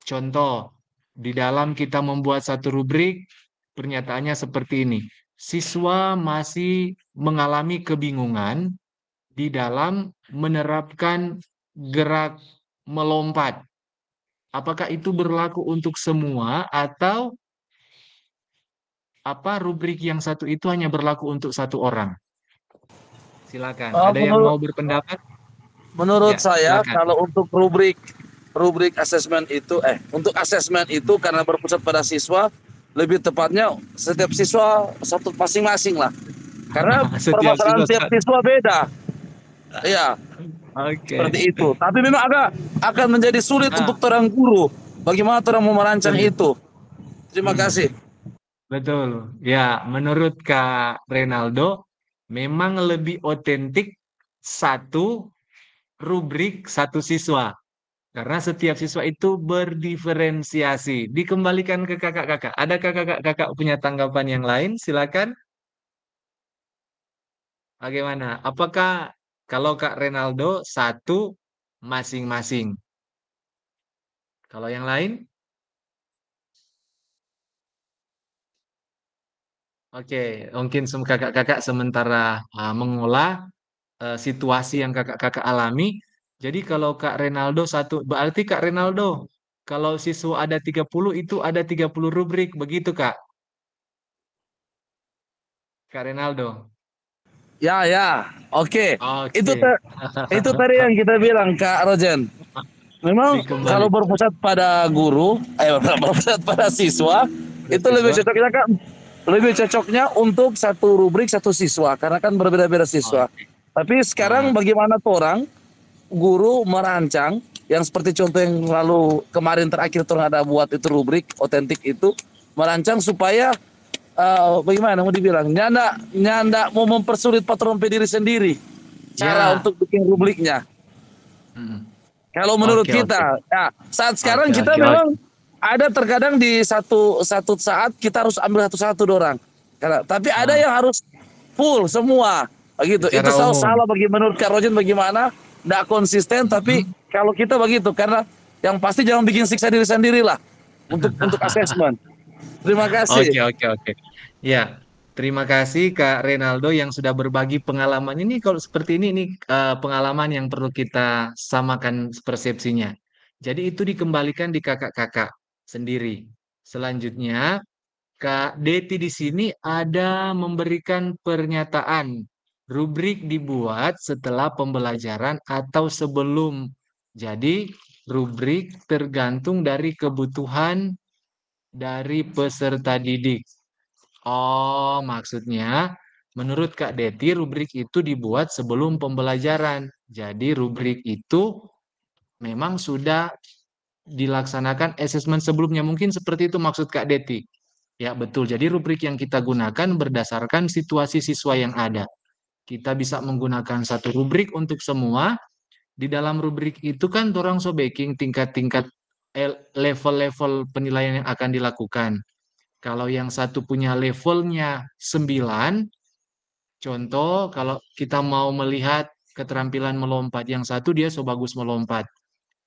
Contoh, di dalam kita membuat satu rubrik, pernyataannya seperti ini. Siswa masih mengalami kebingungan di dalam menerapkan gerak melompat. Apakah itu berlaku untuk semua atau rubrik yang satu itu hanya berlaku untuk satu orang? Silakan. Ada yang mau berpendapat? Menurut Ya, saya silakan. kalau untuk rubrik asesmen itu untuk asesmen itu karena berpusat pada siswa, lebih tepatnya setiap siswa satu masing-masing lah. Karena permasalahan tiap siswa beda. Iya. Oke. Seperti itu. Tapi memang akan menjadi sulit untuk orang guru. Bagaimana orang mau merancang itu? Terima kasih. Betul. Ya, menurut Kak Renaldo, memang lebih otentik satu rubrik satu siswa. Karena setiap siswa itu berdiferensiasi. Dikembalikan ke kakak-kakak. Adakah kakak-kakak punya tanggapan yang lain? Silakan. Bagaimana? Apakah kalau Kak Renaldo satu masing-masing? Kalau yang lain? Oke, mungkin kakak-kakak sementara mengolah situasi yang kakak-kakak alami. Jadi kalau Kak Renaldo satu, berarti Kak Renaldo, kalau siswa ada 30 itu ada 30 rubrik, begitu Kak? Kak Renaldo. Ya. Oke. Oke. Itu tadi yang kita bilang Kak Rojen. Memang kalau berpusat pada guru, berpusat pada siswa, itu lebih cocoknya untuk satu rubrik satu siswa karena kan berbeda-beda siswa. Tapi sekarang bagaimana orang guru merancang yang seperti contoh yang lalu kemarin terakhir orang ada buat itu rubrik otentik itu merancang supaya bagaimana mau dibilang nyanda mau mempersulit patron diri sendiri cara untuk bikin rubriknya. Kalau menurut kita, ya saat sekarang kita memang ada terkadang di satu satu saat kita harus ambil satu-satu dorang. Tapi ada yang harus full semua. Begitu. Itu Secara umum. salah bagi menurut Kak Rojen bagaimana? Nggak konsisten, tapi kalau kita begitu, karena yang pasti jangan bikin siksa diri sendiri lah untuk asesmen. Terima kasih. Oke. Ya, terima kasih Kak Renaldo yang sudah berbagi pengalaman ini. Kalau seperti ini pengalaman yang perlu kita samakan persepsinya. Jadi itu dikembalikan di kakak-kakak sendiri. Selanjutnya, Kak Deti di sini ada memberikan pernyataan. Rubrik dibuat setelah pembelajaran atau sebelum. Jadi, rubrik tergantung dari kebutuhan dari peserta didik. Oh, maksudnya menurut Kak Deti rubrik itu dibuat sebelum pembelajaran. Jadi rubrik itu memang sudah dilaksanakan asesmen sebelumnya. Mungkin seperti itu maksud Kak Deti. Ya, betul. Jadi rubrik yang kita gunakan berdasarkan situasi siswa yang ada. Kita bisa menggunakan satu rubrik untuk semua. Di dalam rubrik itu kan orang sobeking tingkat-tingkat level-level penilaian yang akan dilakukan. Kalau yang satu punya levelnya 9, contoh kalau kita mau melihat keterampilan melompat, yang satu dia so bagus melompat.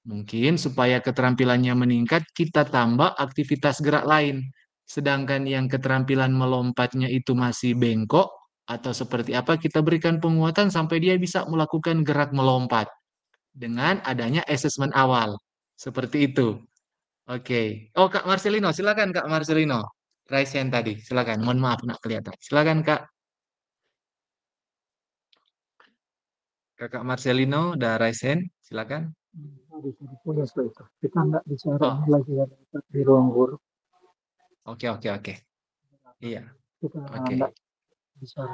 Mungkin supaya keterampilannya meningkat, kita tambah aktivitas gerak lain. Sedangkan yang keterampilan melompatnya itu masih bengkok, atau seperti apa, kita berikan penguatan sampai dia bisa melakukan gerak melompat. Dengan adanya asesmen awal. Seperti itu. Oke. Oh, Kak Marcelino, silakan Kak Marcelino. Raise hand tadi, silakan. Mohon maaf, nggak kelihatan. Silakan Kak. Kakak Marcelino, udah raise hand, silakan. Punya itu. Kita nggak bicara Oh. lagi di ruang guru. Oke. Iya. Kita Oke. nggak bicara.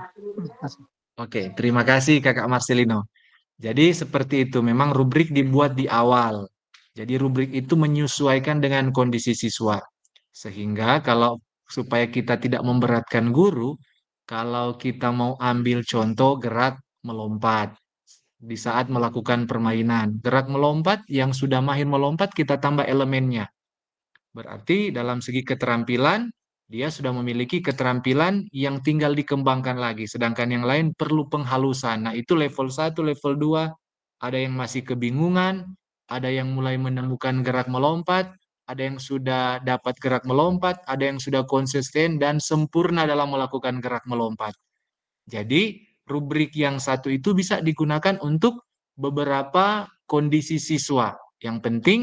Oke, terima kasih Kakak Marcelino. Jadi seperti itu, memang rubrik dibuat di awal. Jadi rubrik itu menyesuaikan dengan kondisi siswa. Sehingga kalau supaya kita tidak memberatkan guru, kalau kita mau ambil contoh gerak melompat di saat melakukan permainan. Gerak melompat yang sudah mahir melompat kita tambah elemennya. Berarti dalam segi keterampilan dia sudah memiliki keterampilan yang tinggal dikembangkan lagi. Sedangkan yang lain perlu penghalusan. Nah itu level 1, level 2. Ada yang masih kebingungan, ada yang mulai menemukan gerak melompat, ada yang sudah dapat gerak melompat, ada yang sudah konsisten dan sempurna dalam melakukan gerak melompat. Jadi rubrik yang satu itu bisa digunakan untuk beberapa kondisi siswa. Yang penting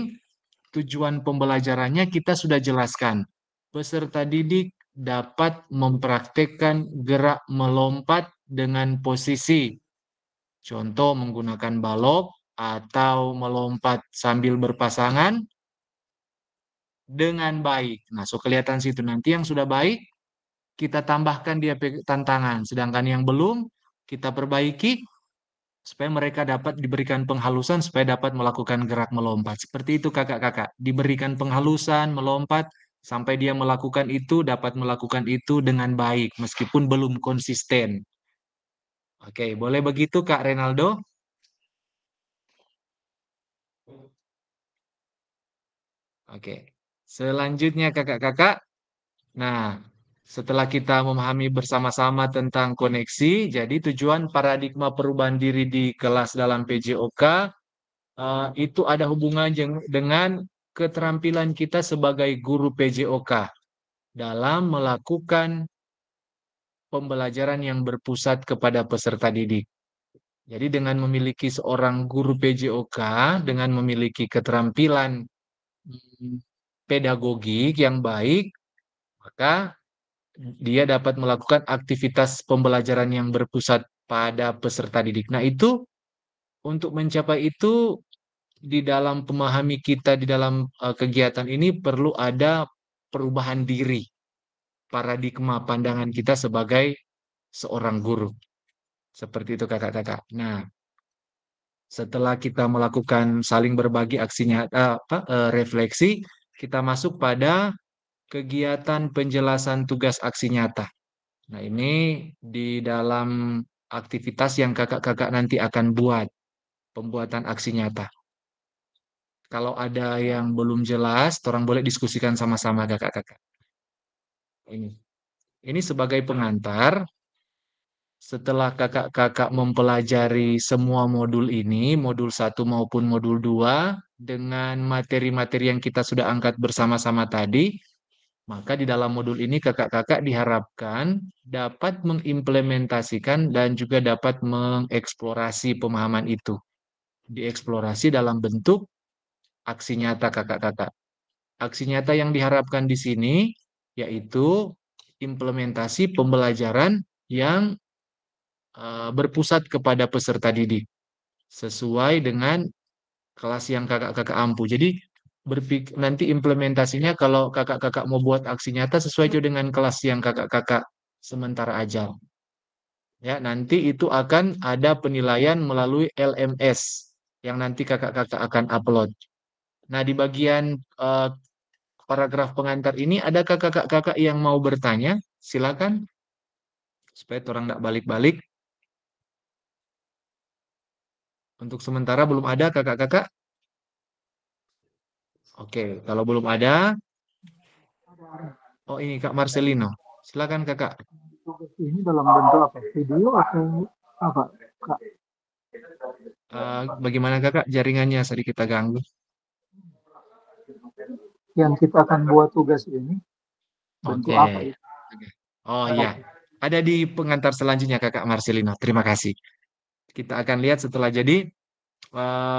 tujuan pembelajarannya kita sudah jelaskan. Peserta didik dapat mempraktekkan gerak melompat dengan posisi. Contoh menggunakan balok atau melompat sambil berpasangan dengan baik. Nah, so kelihatan situ nanti yang sudah baik kita tambahkan dia tantangan, sedangkan yang belum kita perbaiki supaya mereka dapat diberikan penghalusan supaya dapat melakukan gerak melompat. Seperti itu kakak-kakak, diberikan penghalusan melompat sampai dia melakukan itu, dapat melakukan itu dengan baik meskipun belum konsisten. Oke, boleh begitu Kak Renaldo? Oke. Selanjutnya kakak-kakak. Nah, setelah kita memahami bersama-sama tentang koneksi, jadi tujuan paradigma perubahan diri di kelas dalam PJOK itu ada hubungan dengan keterampilan kita sebagai guru PJOK dalam melakukan pembelajaran yang berpusat kepada peserta didik. Jadi dengan memiliki seorang guru PJOK, dengan memiliki keterampilan pedagogik yang baik, maka dia dapat melakukan aktivitas pembelajaran yang berpusat pada peserta didik. Nah, itu untuk mencapai itu di dalam pemahami kita di dalam kegiatan ini perlu ada perubahan diri, paradigma pandangan kita sebagai seorang guru. Seperti itu kakak-kakak. Nah, setelah kita melakukan saling berbagi aksinya refleksi, kita masuk pada kegiatan penjelasan tugas aksi nyata. Nah, ini di dalam aktivitas yang kakak-kakak nanti akan buat, pembuatan aksi nyata. Kalau ada yang belum jelas, orang boleh diskusikan sama-sama kakak-kakak. Ini sebagai pengantar, setelah kakak-kakak mempelajari semua modul ini, modul 1 maupun modul 2, dengan materi-materi yang kita sudah angkat bersama-sama tadi, maka di dalam modul ini kakak-kakak diharapkan dapat mengimplementasikan dan juga dapat mengeksplorasi pemahaman itu. Dieksplorasi dalam bentuk aksi nyata kakak-kakak. Aksi nyata yang diharapkan di sini yaitu implementasi pembelajaran yang berpusat kepada peserta didik sesuai dengan kelas yang kakak-kakak ampu. Jadi nanti implementasinya kalau kakak-kakak mau buat aksi nyata sesuai juga dengan kelas yang kakak-kakak sementara ajar. Ya, nanti itu akan ada penilaian melalui LMS yang nanti kakak-kakak akan upload. Nah, di bagian paragraf pengantar ini ada kakak-kakak yang mau bertanya? Silakan. Supaya orang tidak balik-balik. Untuk sementara belum ada kakak-kakak. Oke, kalau belum ada, oh ini Kak Marcelino. Silakan Kakak. Tugas ini dalam bentuk apa? Video atau apa, Kak? Bagaimana Kakak jaringannya sedikit kita ganggu? Yang kita akan buat tugas ini bentuk Oke. apa itu? Oh iya, ada di pengantar selanjutnya Kakak Marcelino. Terima kasih. Kita akan lihat setelah jadi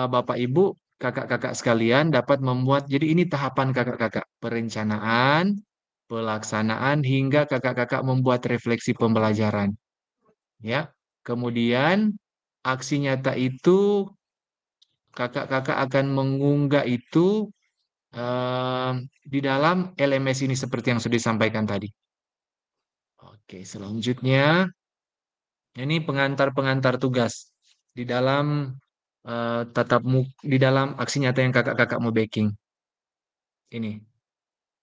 Bapak Ibu, kakak-kakak sekalian dapat membuat. Jadi ini tahapan kakak-kakak, perencanaan, pelaksanaan hingga kakak-kakak membuat refleksi pembelajaran. Ya. Kemudian aksi nyata itu kakak-kakak akan mengunggah itu di dalam LMS ini seperti yang sudah disampaikan tadi. Oke, selanjutnya ini pengantar-pengantar tugas di dalam di dalam aksi nyata yang kakak-kakak mau backing. Ini.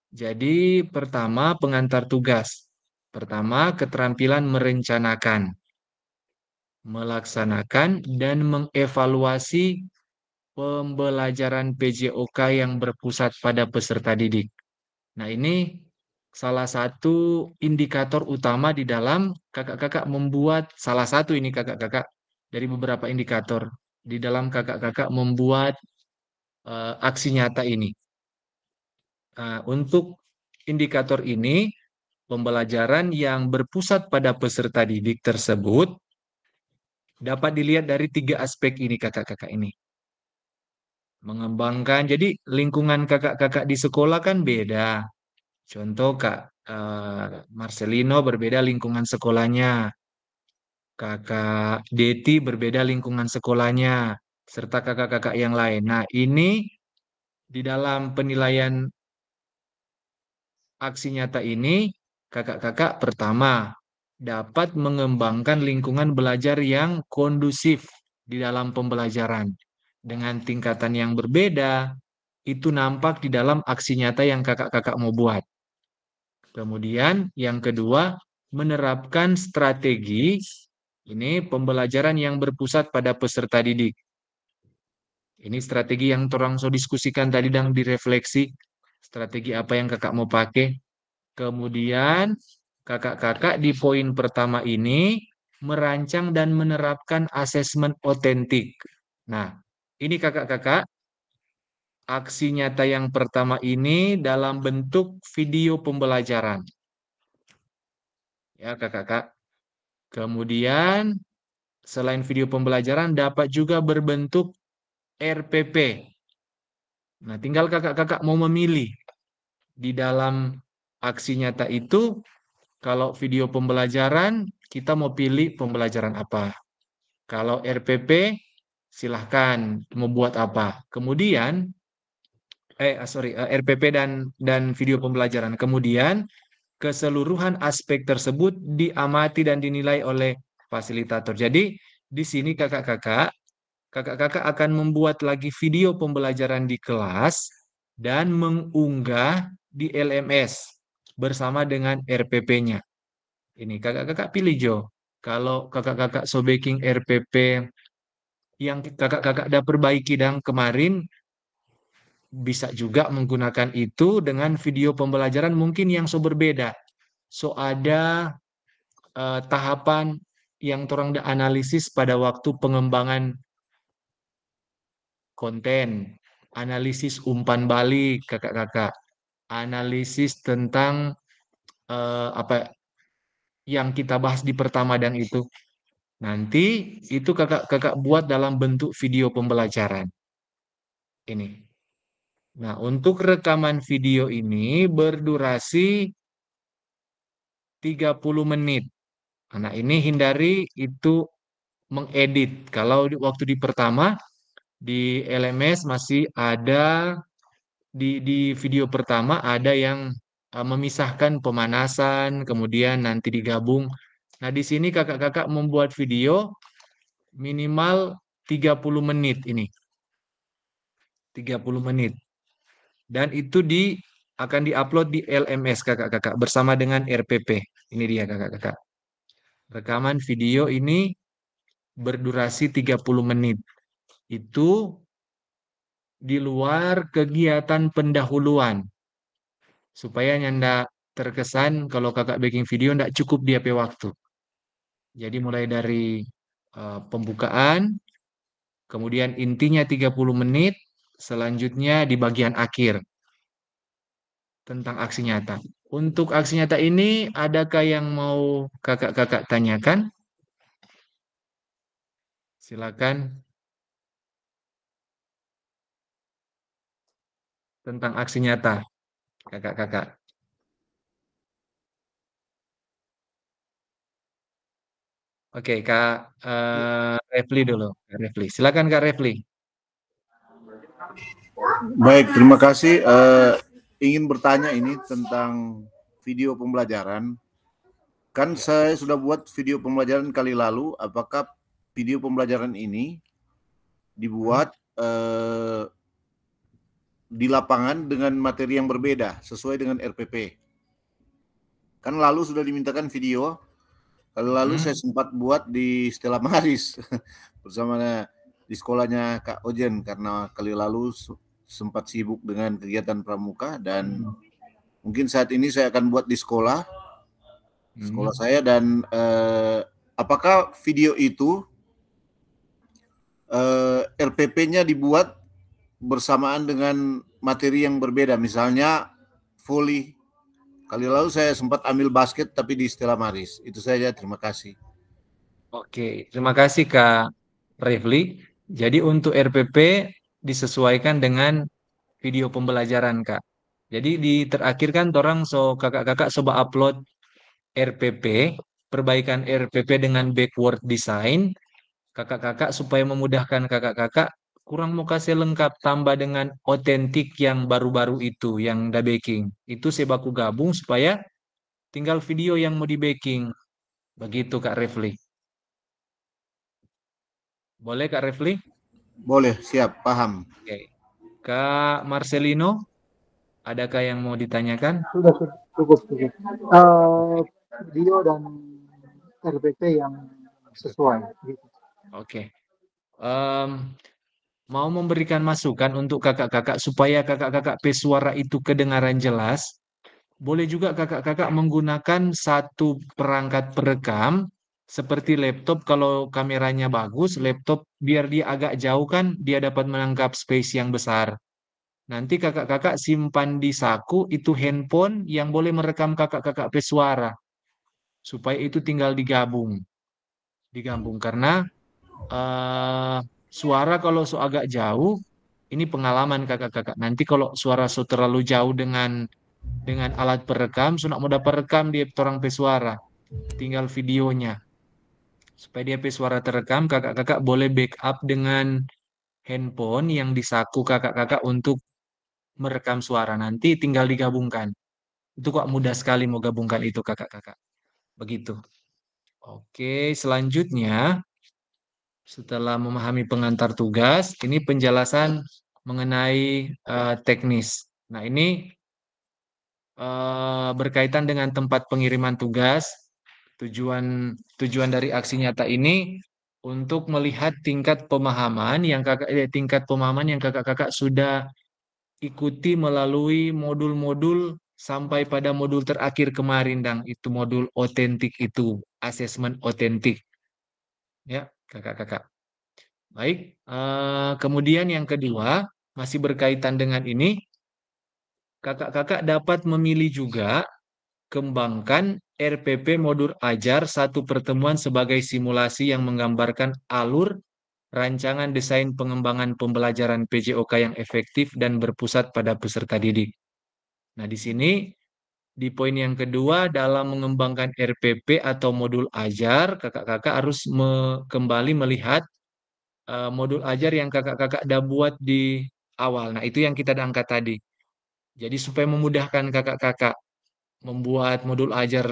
Jadi pertama pengantar tugas. Pertama keterampilan merencanakan, melaksanakan dan mengevaluasi pembelajaran PJOK yang berpusat pada peserta didik. Nah, ini salah satu indikator utama di dalam kakak-kakak membuat, salah satu ini kakak-kakak dari beberapa indikator di dalam kakak-kakak membuat aksi nyata ini. Untuk indikator ini, pembelajaran yang berpusat pada peserta didik tersebut dapat dilihat dari 3 aspek ini kakak-kakak ini. Mengembangkan, jadi lingkungan kakak-kakak di sekolah kan beda. Contoh Kak Marcelino berbeda lingkungan sekolahnya. Kakak Deti berbeda lingkungan sekolahnya. Serta kakak-kakak yang lain. Nah, ini di dalam penilaian aksi nyata ini, kakak-kakak pertama dapat mengembangkan lingkungan belajar yang kondusif di dalam pembelajaran. Dengan tingkatan yang berbeda, itu nampak di dalam aksi nyata yang kakak-kakak mau buat. Kemudian yang kedua, menerapkan strategi ini pembelajaran yang berpusat pada peserta didik. Ini strategi yang orang so diskusikan tadi dan direfleksi. Strategi apa yang kakak mau pakai. Kemudian kakak-kakak di poin pertama ini merancang dan menerapkan asesmen otentik. Nah, ini kakak-kakak aksi nyata yang pertama ini dalam bentuk video pembelajaran. Ya, kakak-kakak. Kemudian selain video pembelajaran dapat juga berbentuk RPP. Nah, tinggal kakak-kakak mau memilih di dalam aksi nyata itu. Kalau video pembelajaran, kita mau pilih pembelajaran apa. Kalau RPP, silahkan membuat apa. Kemudian, RPP dan video pembelajaran. Kemudian, keseluruhan aspek tersebut diamati dan dinilai oleh fasilitator. Jadi, di sini kakak-kakak akan membuat lagi video pembelajaran di kelas dan mengunggah di LMS bersama dengan RPP-nya. Ini kakak-kakak pilih Jo. Kalau kakak-kakak so baking RPP yang kakak-kakak udah perbaiki dan kemarin, bisa juga menggunakan itu dengan video pembelajaran mungkin yang berbeda. So ada tahapan yang torang analisis pada waktu pengembangan konten, analisis umpan balik kakak-kakak, analisis tentang apa yang kita bahas di pertama dan itu. Nanti itu kakak-kakak buat dalam bentuk video pembelajaran. Ini. Nah, untuk rekaman video ini berdurasi 30 menit. Nah, ini hindari itu mengedit. Kalau waktu di pertama di LMS masih ada di video pertama ada yang memisahkan pemanasan, kemudian nanti digabung. Nah, di sini kakak-kakak membuat video minimal 30 menit ini. 30 menit. Dan itu akan diupload di LMS kakak-kakak bersama dengan RPP. Ini dia kakak-kakak. Rekaman video ini berdurasi 30 menit. Itu di luar kegiatan pendahuluan. Supaya nyanda terkesan kalau kakak bikin video ndak cukup dia pe waktu. Jadi mulai dari pembukaan, kemudian intinya 30 menit, selanjutnya di bagian akhir tentang aksi nyata. Untuk aksi nyata ini, adakah yang mau kakak-kakak tanyakan? Silakan. Tentang aksi nyata, kakak-kakak. Oke, Kak Refli dulu. Kak Refli. Silakan Kak Refli. Baik, terima kasih. Ingin bertanya ini tentang video pembelajaran. Kan saya sudah buat video pembelajaran kali lalu. Apakah video pembelajaran ini dibuat di lapangan dengan materi yang berbeda sesuai dengan RPP? Kan lalu sudah dimintakan video. Kali lalu saya sempat buat di Stella Maris bersama di sekolahnya Kak Ojen karena kali lalu sempat sibuk dengan kegiatan pramuka dan mungkin saat ini saya akan buat di sekolah saya dan apakah video itu RPP-nya dibuat bersamaan dengan materi yang berbeda, misalnya volley. Kali lalu saya sempat ambil basket tapi di Stella Maris. Itu saja, terima kasih. Oke, terima kasih Kak Refli. Jadi untuk RPP disesuaikan dengan video pembelajaran Kak. Jadi di terakhir kan orang kakak-kakak coba upload RPP, perbaikan RPP dengan backward design. Kakak-kakak supaya memudahkan kakak-kakak kurang mau kasih lengkap tambah dengan otentik yang baru-baru itu yang udah baking. Itu saya baku gabung supaya tinggal video yang mau di baking. Begitu Kak Refli. Boleh Kak Refli? Boleh, siap, paham. Oke. Kak Marcelino, adakah yang mau ditanyakan? Sudah cukup. Video dan RPP yang sesuai. Gitu. Oke. Mau memberikan masukan untuk kakak-kakak supaya kakak-kakak pesuara itu kedengaran jelas. Boleh juga kakak-kakak menggunakan satu perangkat perekam seperti laptop kalau kameranya bagus, laptop biar dia agak jauh kan dia dapat menangkap space yang besar. Nanti kakak-kakak simpan di saku itu handphone yang boleh merekam kakak-kakak pesuara. Supaya itu tinggal digabung. Digabung karena suara kalau agak jauh ini pengalaman kakak-kakak. Nanti kalau suara terlalu jauh dengan alat perekam, sudah mau dapat rekam dia orang pesuara. Tinggal videonya. Supaya dia pesuara terekam, kakak-kakak boleh backup dengan handphone yang disaku kakak-kakak untuk merekam suara. Nanti tinggal digabungkan. Itu kok mudah sekali mau gabungkan itu kakak-kakak. Begitu. Oke, selanjutnya setelah memahami pengantar tugas, ini penjelasan mengenai teknis. Nah, ini berkaitan dengan tempat pengiriman tugas. Tujuan dari aksi nyata ini untuk melihat tingkat pemahaman yang kakak-kakak sudah ikuti melalui modul-modul sampai pada modul terakhir kemarin, Dang. Itu modul otentik itu, asesmen otentik. Ya, kakak-kakak. Baik, kemudian yang kedua, masih berkaitan dengan ini, kakak-kakak dapat memilih juga kembangkan RPP modul ajar satu pertemuan sebagai simulasi yang menggambarkan alur rancangan desain pengembangan pembelajaran PJOK yang efektif dan berpusat pada peserta didik. Nah, di sini di poin yang kedua dalam mengembangkan RPP atau modul ajar, kakak-kakak harus kembali melihat modul ajar yang kakak-kakak udah buat di awal. Nah, itu yang kita udah angkat tadi. Jadi supaya memudahkan kakak-kakak membuat modul ajar,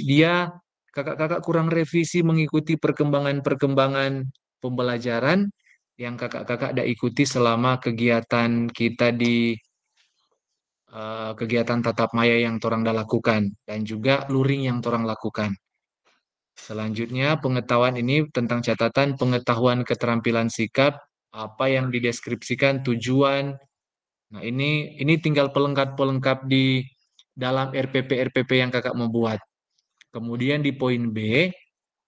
dia kakak-kakak kurang revisi mengikuti perkembangan-perkembangan pembelajaran yang kakak-kakak udah ikuti selama kegiatan kita di kegiatan tatap maya yang torang dah lakukan dan juga luring yang torang lakukan. Selanjutnya pengetahuan ini tentang catatan pengetahuan keterampilan sikap, apa yang dideskripsikan tujuan. Nah, ini tinggal pelengkap-pelengkap di dalam RPP yang kakak membuat. Kemudian di poin B,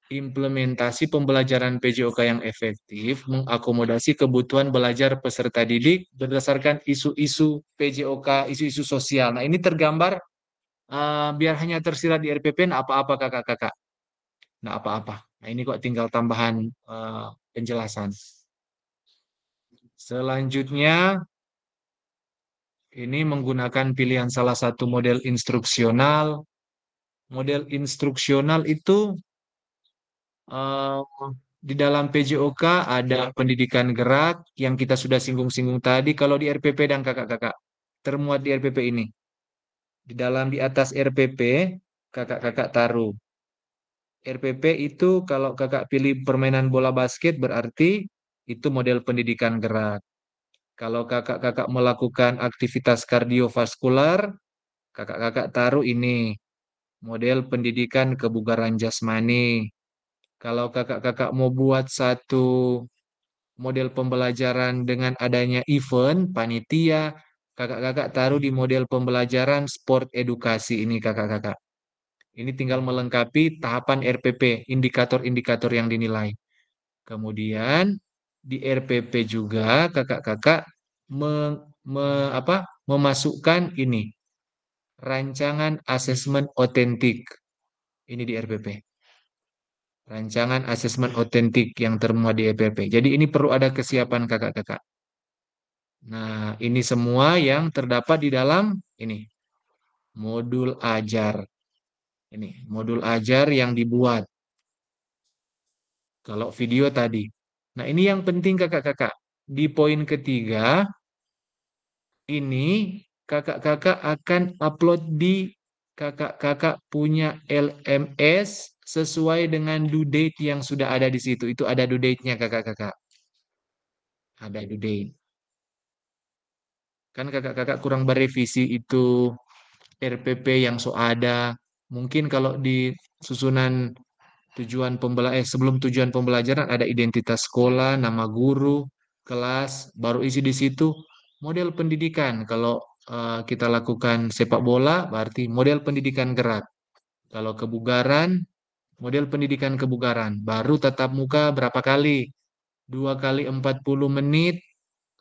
implementasi pembelajaran PJOK yang efektif mengakomodasi kebutuhan belajar peserta didik berdasarkan isu-isu PJOK, isu-isu sosial. Nah, ini tergambar biar hanya tersirat di RPP, nah apa-apa kakak-kakak. Nah, apa-apa. Nah, ini kok tinggal tambahan penjelasan. Selanjutnya, ini menggunakan pilihan salah satu model instruksional. Model instruksional itu eh, di dalam PJOK ada pendidikan gerak yang kita sudah singgung-singgung tadi. Kalau di RPP dan kakak-kakak termuat di RPP ini. Di dalam di atas RPP, kakak-kakak taruh. RPP itu kalau kakak pilih permainan bola basket berarti itu model pendidikan gerak. Kalau kakak-kakak melakukan aktivitas kardiovaskular, kakak-kakak taruh ini model pendidikan kebugaran jasmani. Kalau kakak-kakak mau buat satu model pembelajaran dengan adanya event, panitia, kakak-kakak taruh di model pembelajaran sport edukasi ini kakak-kakak. Ini tinggal melengkapi tahapan RPP, indikator-indikator yang dinilai. Kemudian di RPP juga kakak-kakak memasukkan ini rancangan asesmen otentik. Ini di RPP. Rancangan asesmen otentik yang termuat di RPP. Jadi ini perlu ada kesiapan kakak-kakak. Nah, ini semua yang terdapat di dalam ini modul ajar. Ini modul ajar yang dibuat. Kalau video tadi. Nah, ini yang penting kakak-kakak. Di poin ketiga, ini kakak-kakak akan upload di kakak-kakak punya LMS sesuai dengan due date yang sudah ada di situ. Itu ada due date-nya kakak-kakak. Ada due date. Kan kakak-kakak kurang berevisi itu RPP yang so ada. Mungkin kalau di susunan sebelum tujuan pembelajaran ada identitas sekolah, nama guru, kelas, baru isi di situ model pendidikan. Kalau kita lakukan sepak bola berarti model pendidikan gerak. Kalau kebugaran, model pendidikan kebugaran. Baru tatap muka berapa kali? 2 kali 40 menit,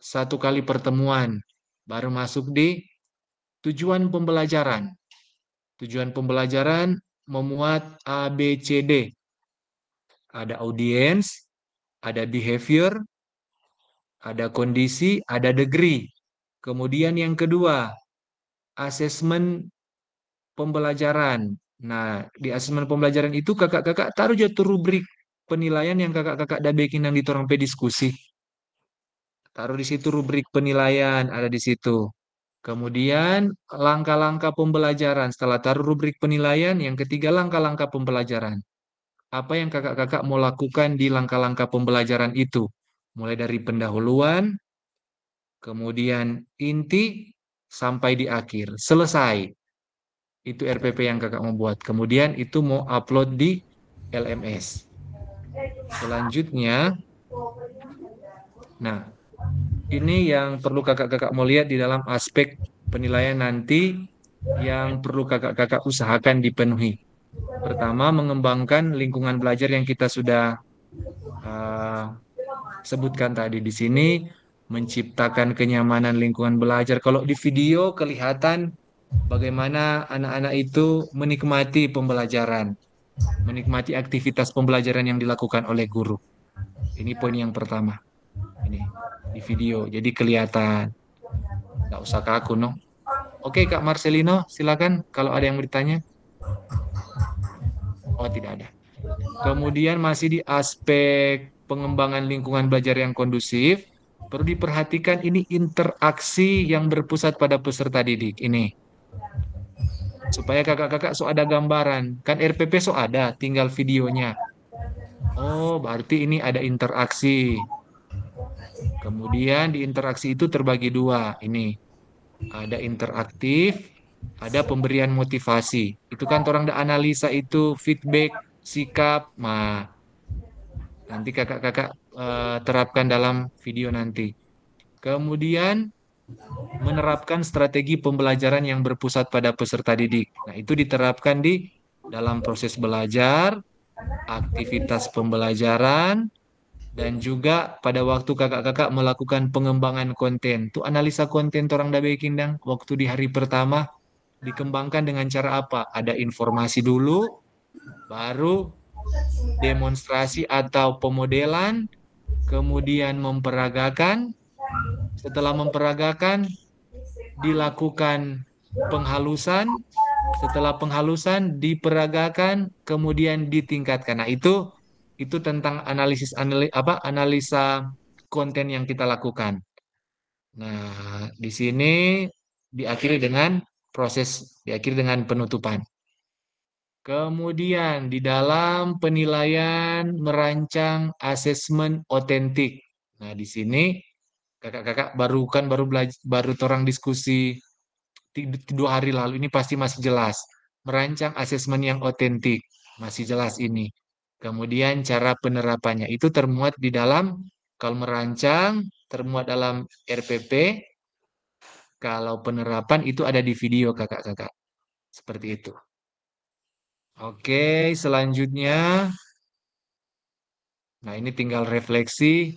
1 kali pertemuan. Baru masuk di tujuan pembelajaran. Tujuan pembelajaran memuat A, B, C, D. Ada audience, ada behavior, ada kondisi, ada degree. Kemudian yang kedua, asesmen pembelajaran. Nah, di asesmen pembelajaran itu kakak-kakak taruh jatuh rubrik penilaian yang kakak-kakak ada bikin yang ditorang diskusi. Taruh di situ rubrik penilaian, ada di situ. Kemudian langkah-langkah pembelajaran. Setelah taruh rubrik penilaian, yang ketiga langkah-langkah pembelajaran. Apa yang kakak-kakak mau lakukan di langkah-langkah pembelajaran itu? Mulai dari pendahuluan, kemudian inti, sampai di akhir. Selesai. Itu RPP yang kakak mau buat. Kemudian itu mau upload di LMS. Selanjutnya, nah, Ini yang perlu kakak-kakak mau lihat di dalam aspek penilaian nanti yang perlu kakak-kakak usahakan dipenuhi. Pertama, mengembangkan lingkungan belajar yang kita sudah uh, sebutkan tadi di sini, menciptakan kenyamanan lingkungan belajar. Kalau di video kelihatan bagaimana anak-anak itu menikmati pembelajaran, menikmati aktivitas pembelajaran yang dilakukan oleh guru. Ini poin yang pertama. Ini di video, jadi kelihatan. Nggak usah kaku, no. Oke, Kak Marcelino, silakan kalau ada yang bertanya. Oh, tidak ada. Kemudian masih di aspek pengembangan lingkungan belajar yang kondusif, perlu diperhatikan ini interaksi yang berpusat pada peserta didik. Ini supaya kakak-kakak so ada gambaran. Kan RPP so ada, tinggal videonya. Oh, berarti ini ada interaksi. Kemudian di interaksi itu terbagi dua. Ini ada interaktif, ada pemberian motivasi. Itu kan orang ada analisa itu feedback, sikap. Nah, nanti kakak-kakak terapkan dalam video nanti. Kemudian menerapkan strategi pembelajaran yang berpusat pada peserta didik. Nah, itu diterapkan di dalam proses belajar, aktivitas pembelajaran, dan juga pada waktu kakak-kakak melakukan pengembangan konten. Tuh analisa konten orang da baking dang waktu di hari pertama dikembangkan dengan cara apa? Ada informasi dulu, baru demonstrasi atau pemodelan, kemudian memperagakan. Setelah memperagakan, dilakukan penghalusan. Setelah penghalusan, diperagakan, kemudian ditingkatkan. Nah, itu tentang analisa konten yang kita lakukan. Nah, di sini diakhiri dengan penutupan. Kemudian di dalam penilaian merancang asesmen otentik. Nah, di sini kakak-kakak baru belajar, baru orang diskusi 2 hari lalu, ini pasti masih jelas. Merancang asesmen yang otentik, masih jelas ini. Kemudian cara penerapannya itu termuat di dalam, kalau merancang termuat dalam RPP, kalau penerapan itu ada di video kakak-kakak. Seperti itu. Oke, selanjutnya, nah ini tinggal refleksi.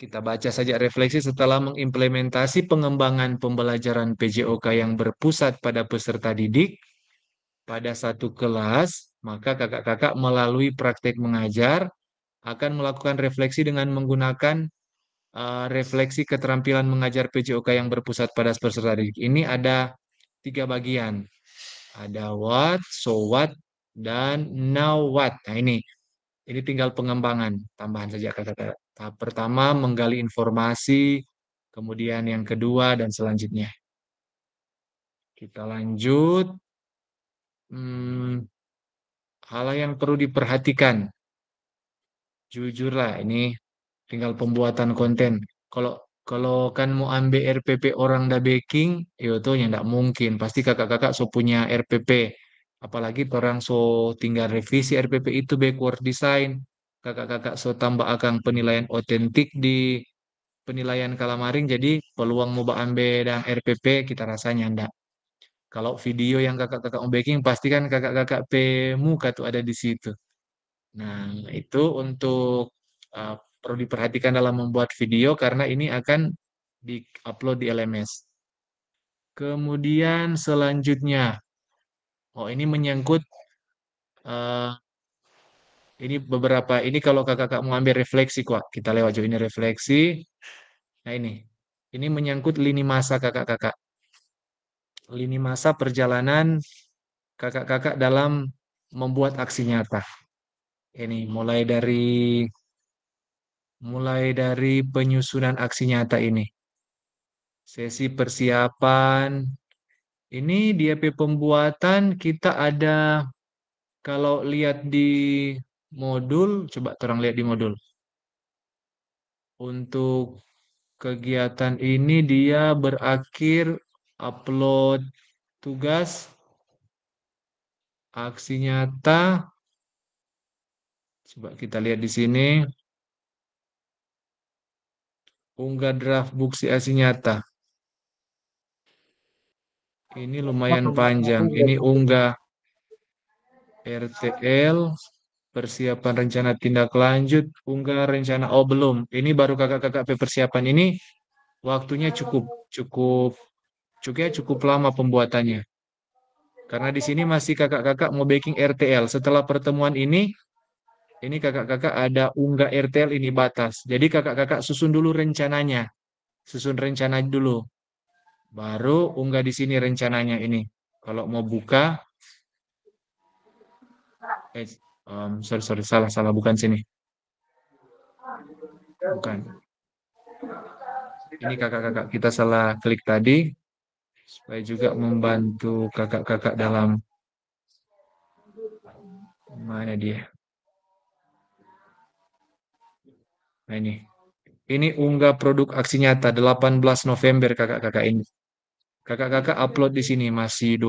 Kita baca saja refleksi setelah mengimplementasi pengembangan pembelajaran PJOK yang berpusat pada peserta didik pada satu kelas, maka kakak-kakak melalui praktek mengajar akan melakukan refleksi dengan menggunakan refleksi keterampilan mengajar PJOK yang berpusat pada peserta didik. Ini ada 3 bagian. Ada what, so what, dan now what. Nah ini tinggal pengembangan, tambahan saja kata-kata. Tahap pertama menggali informasi, kemudian yang kedua dan selanjutnya. Kita lanjut. Hal yang perlu diperhatikan. Jujurlah, ini tinggal pembuatan konten. Kalau kalau kan mau ambil RPP orang da baking, itu yang tidak mungkin. Pasti kakak-kakak so punya RPP. Apalagi orang so tinggal revisi RPP itu backward design. Kakak-kakak so tambah akan penilaian otentik di penilaian kalamaring. Jadi peluang mau ambil dan RPP kita rasanya ndak. Kalau video yang kakak-kakak mau baking, pasti kan kakak-kakak muka tuh ada di situ. Nah, itu untuk uh, perlu diperhatikan dalam membuat video karena ini akan di-upload di LMS. Kemudian selanjutnya, oh ini menyangkut uh, ini beberapa ini kalau kakak-kakak mau ambil refleksi kok kita lewat jauh ini refleksi. Nah ini menyangkut lini masa kakak-kakak, lini masa perjalanan kakak-kakak dalam membuat aksi nyata. Ini mulai dari penyusunan aksi nyata ini. Sesi persiapan. Ini di EP pembuatan kita ada, kalau lihat di modul, coba orang lihat di modul. Untuk kegiatan ini dia berakhir upload tugas, aksi nyata. Coba kita lihat di sini. Unggah draft bukti aksi nyata. Ini lumayan panjang. Ini unggah RTL, persiapan rencana tindak lanjut, unggah rencana. Oh belum. Ini baru kakak-kakak persiapan ini. Waktunya cukup lama pembuatannya. Karena di sini masih kakak-kakak mau baking RTL. Setelah pertemuan ini kakak-kakak ada unggah RTL ini batas. Jadi kakak-kakak susun dulu rencananya. Susun rencana dulu. Baru unggah di sini rencananya ini. Kalau mau buka, sorry, salah, bukan sini. Bukan. Ini kakak-kakak kita salah klik tadi. Supaya juga membantu kakak-kakak dalam mana dia. Nah ini unggah produk aksi nyata 18 November kakak-kakak ini. Kakak-kakak upload di sini masih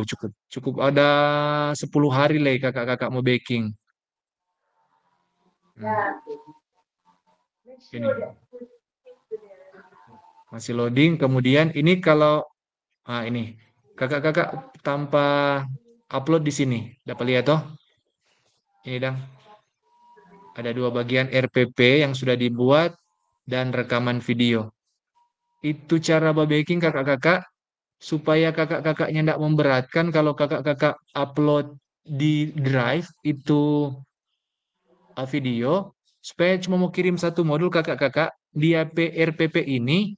cukup ada 10 hari lagi kakak-kakak mau baking. Ini masih loading. Kemudian ini kalau ini kakak-kakak tanpa upload di sini dapat lihat toh. Ini dong. Ada dua bagian RPP yang sudah dibuat dan rekaman video. Itu cara baking kakak-kakak supaya kakak-kakaknya tidak memberatkan kalau kakak-kakak upload di Drive itu video supaya cuma mau kirim satu modul kakak-kakak di RPP ini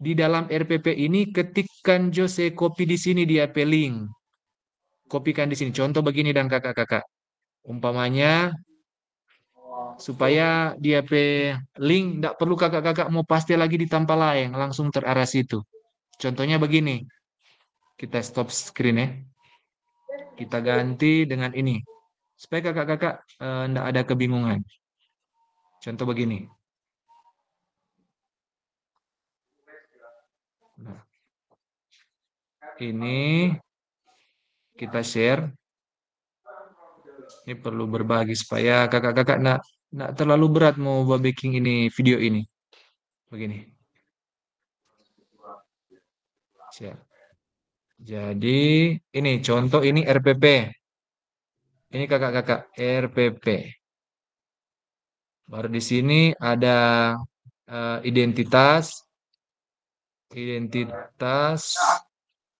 di dalam RPP ini ketikkan Jose copy di sini di AP link. Kopikan di sini. Contoh begini dan kakak-kakak. Umpamanya supaya di AP link tidak perlu kakak-kakak mau pasti lagi di tanpa lain langsung terarah situ. Contohnya begini. Kita stop screen ya. Kita ganti dengan ini. Supaya kakak-kakak tidak ada kebingungan. Contoh begini. Nah, ini kita share. Ini perlu berbagi supaya kakak-kakak tidak terlalu berat mau baking ini video ini. Begini. Share. Jadi ini contoh ini RPP. Ini kakak-kakak RPP. Baru di sini ada identitas,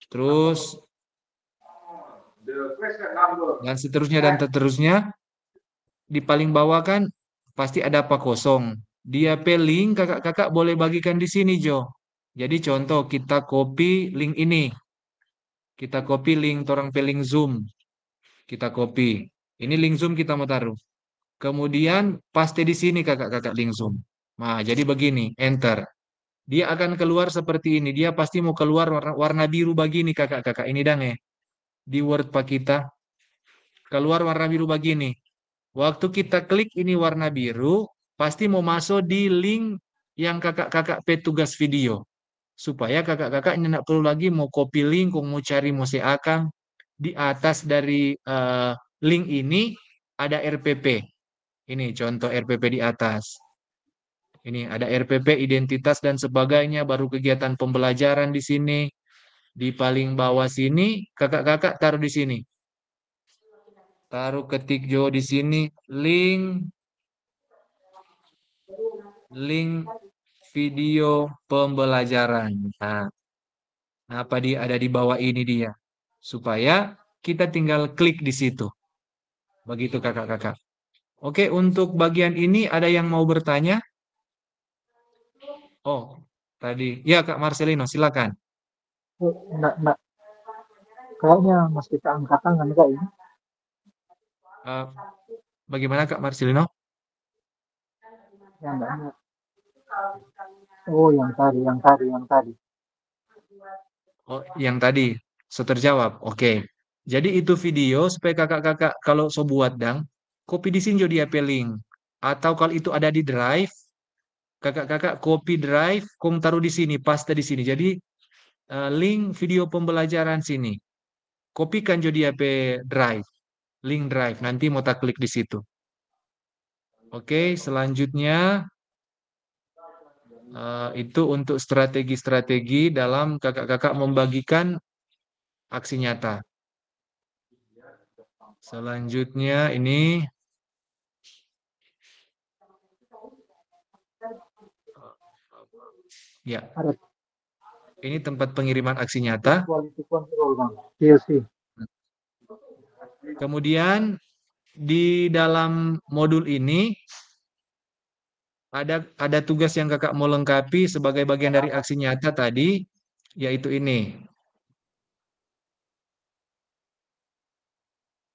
terus dan seterusnya. Di paling bawah kan pasti ada apa kosong. Dia link kakak-kakak boleh bagikan di sini Jo. Jadi contoh kita copy link ini. Kita copy link orang link Zoom. Kita copy. Ini link Zoom kita mau taruh. Kemudian paste di sini kakak-kakak link Zoom. Nah, jadi begini, enter. Dia akan keluar seperti ini. Dia pasti mau keluar warna biru begini kakak-kakak. Ini dang ya. Di Word Pak kita. Keluar warna biru begini. Waktu kita klik ini warna biru, pasti mau masuk di link yang kakak-kakak tugas video. Supaya kakak-kakak tidak perlu lagi mau copy link, mau cari mau seakan. Di atas dari link ini ada RPP. Ini contoh RPP di atas. Ini ada RPP, identitas dan sebagainya, baru kegiatan pembelajaran di sini. Di paling bawah sini, kakak-kakak taruh di sini. Taruh ketik Jo di sini, link video pembelajaran. Nah, apa dia ada di bawah ini dia. Supaya kita tinggal klik di situ. Begitu kakak-kakak. Oke, untuk bagian ini ada yang mau bertanya? Oh, tadi. Ya, Kak Marcelino, silakan. Enggak. Kayaknya mesti kita angkat tangan kayaknya. Bagaimana Kak Marcelino? Ya, enggak. Oh, yang tadi. Oh, yang tadi. So terjawab. Oke. Jadi itu video supaya kakak-kakak kalau so buat dang, copy di sini jadi link. Atau kalau itu ada di Drive, kakak-kakak copy Drive, kong taruh di sini, paste di sini. Jadi link video pembelajaran sini. Kopikan jadi Drive, link Drive. Nanti mau tak klik di situ. Oke, selanjutnya Itu untuk strategi-strategi dalam kakak-kakak membagikan aksi nyata. Selanjutnya ini ya, ini tempat pengiriman aksi nyata. Quality control, Bang. QC. Kemudian di dalam modul ini ada tugas yang kakak mau lengkapi sebagai bagian dari aksi nyata tadi, yaitu ini.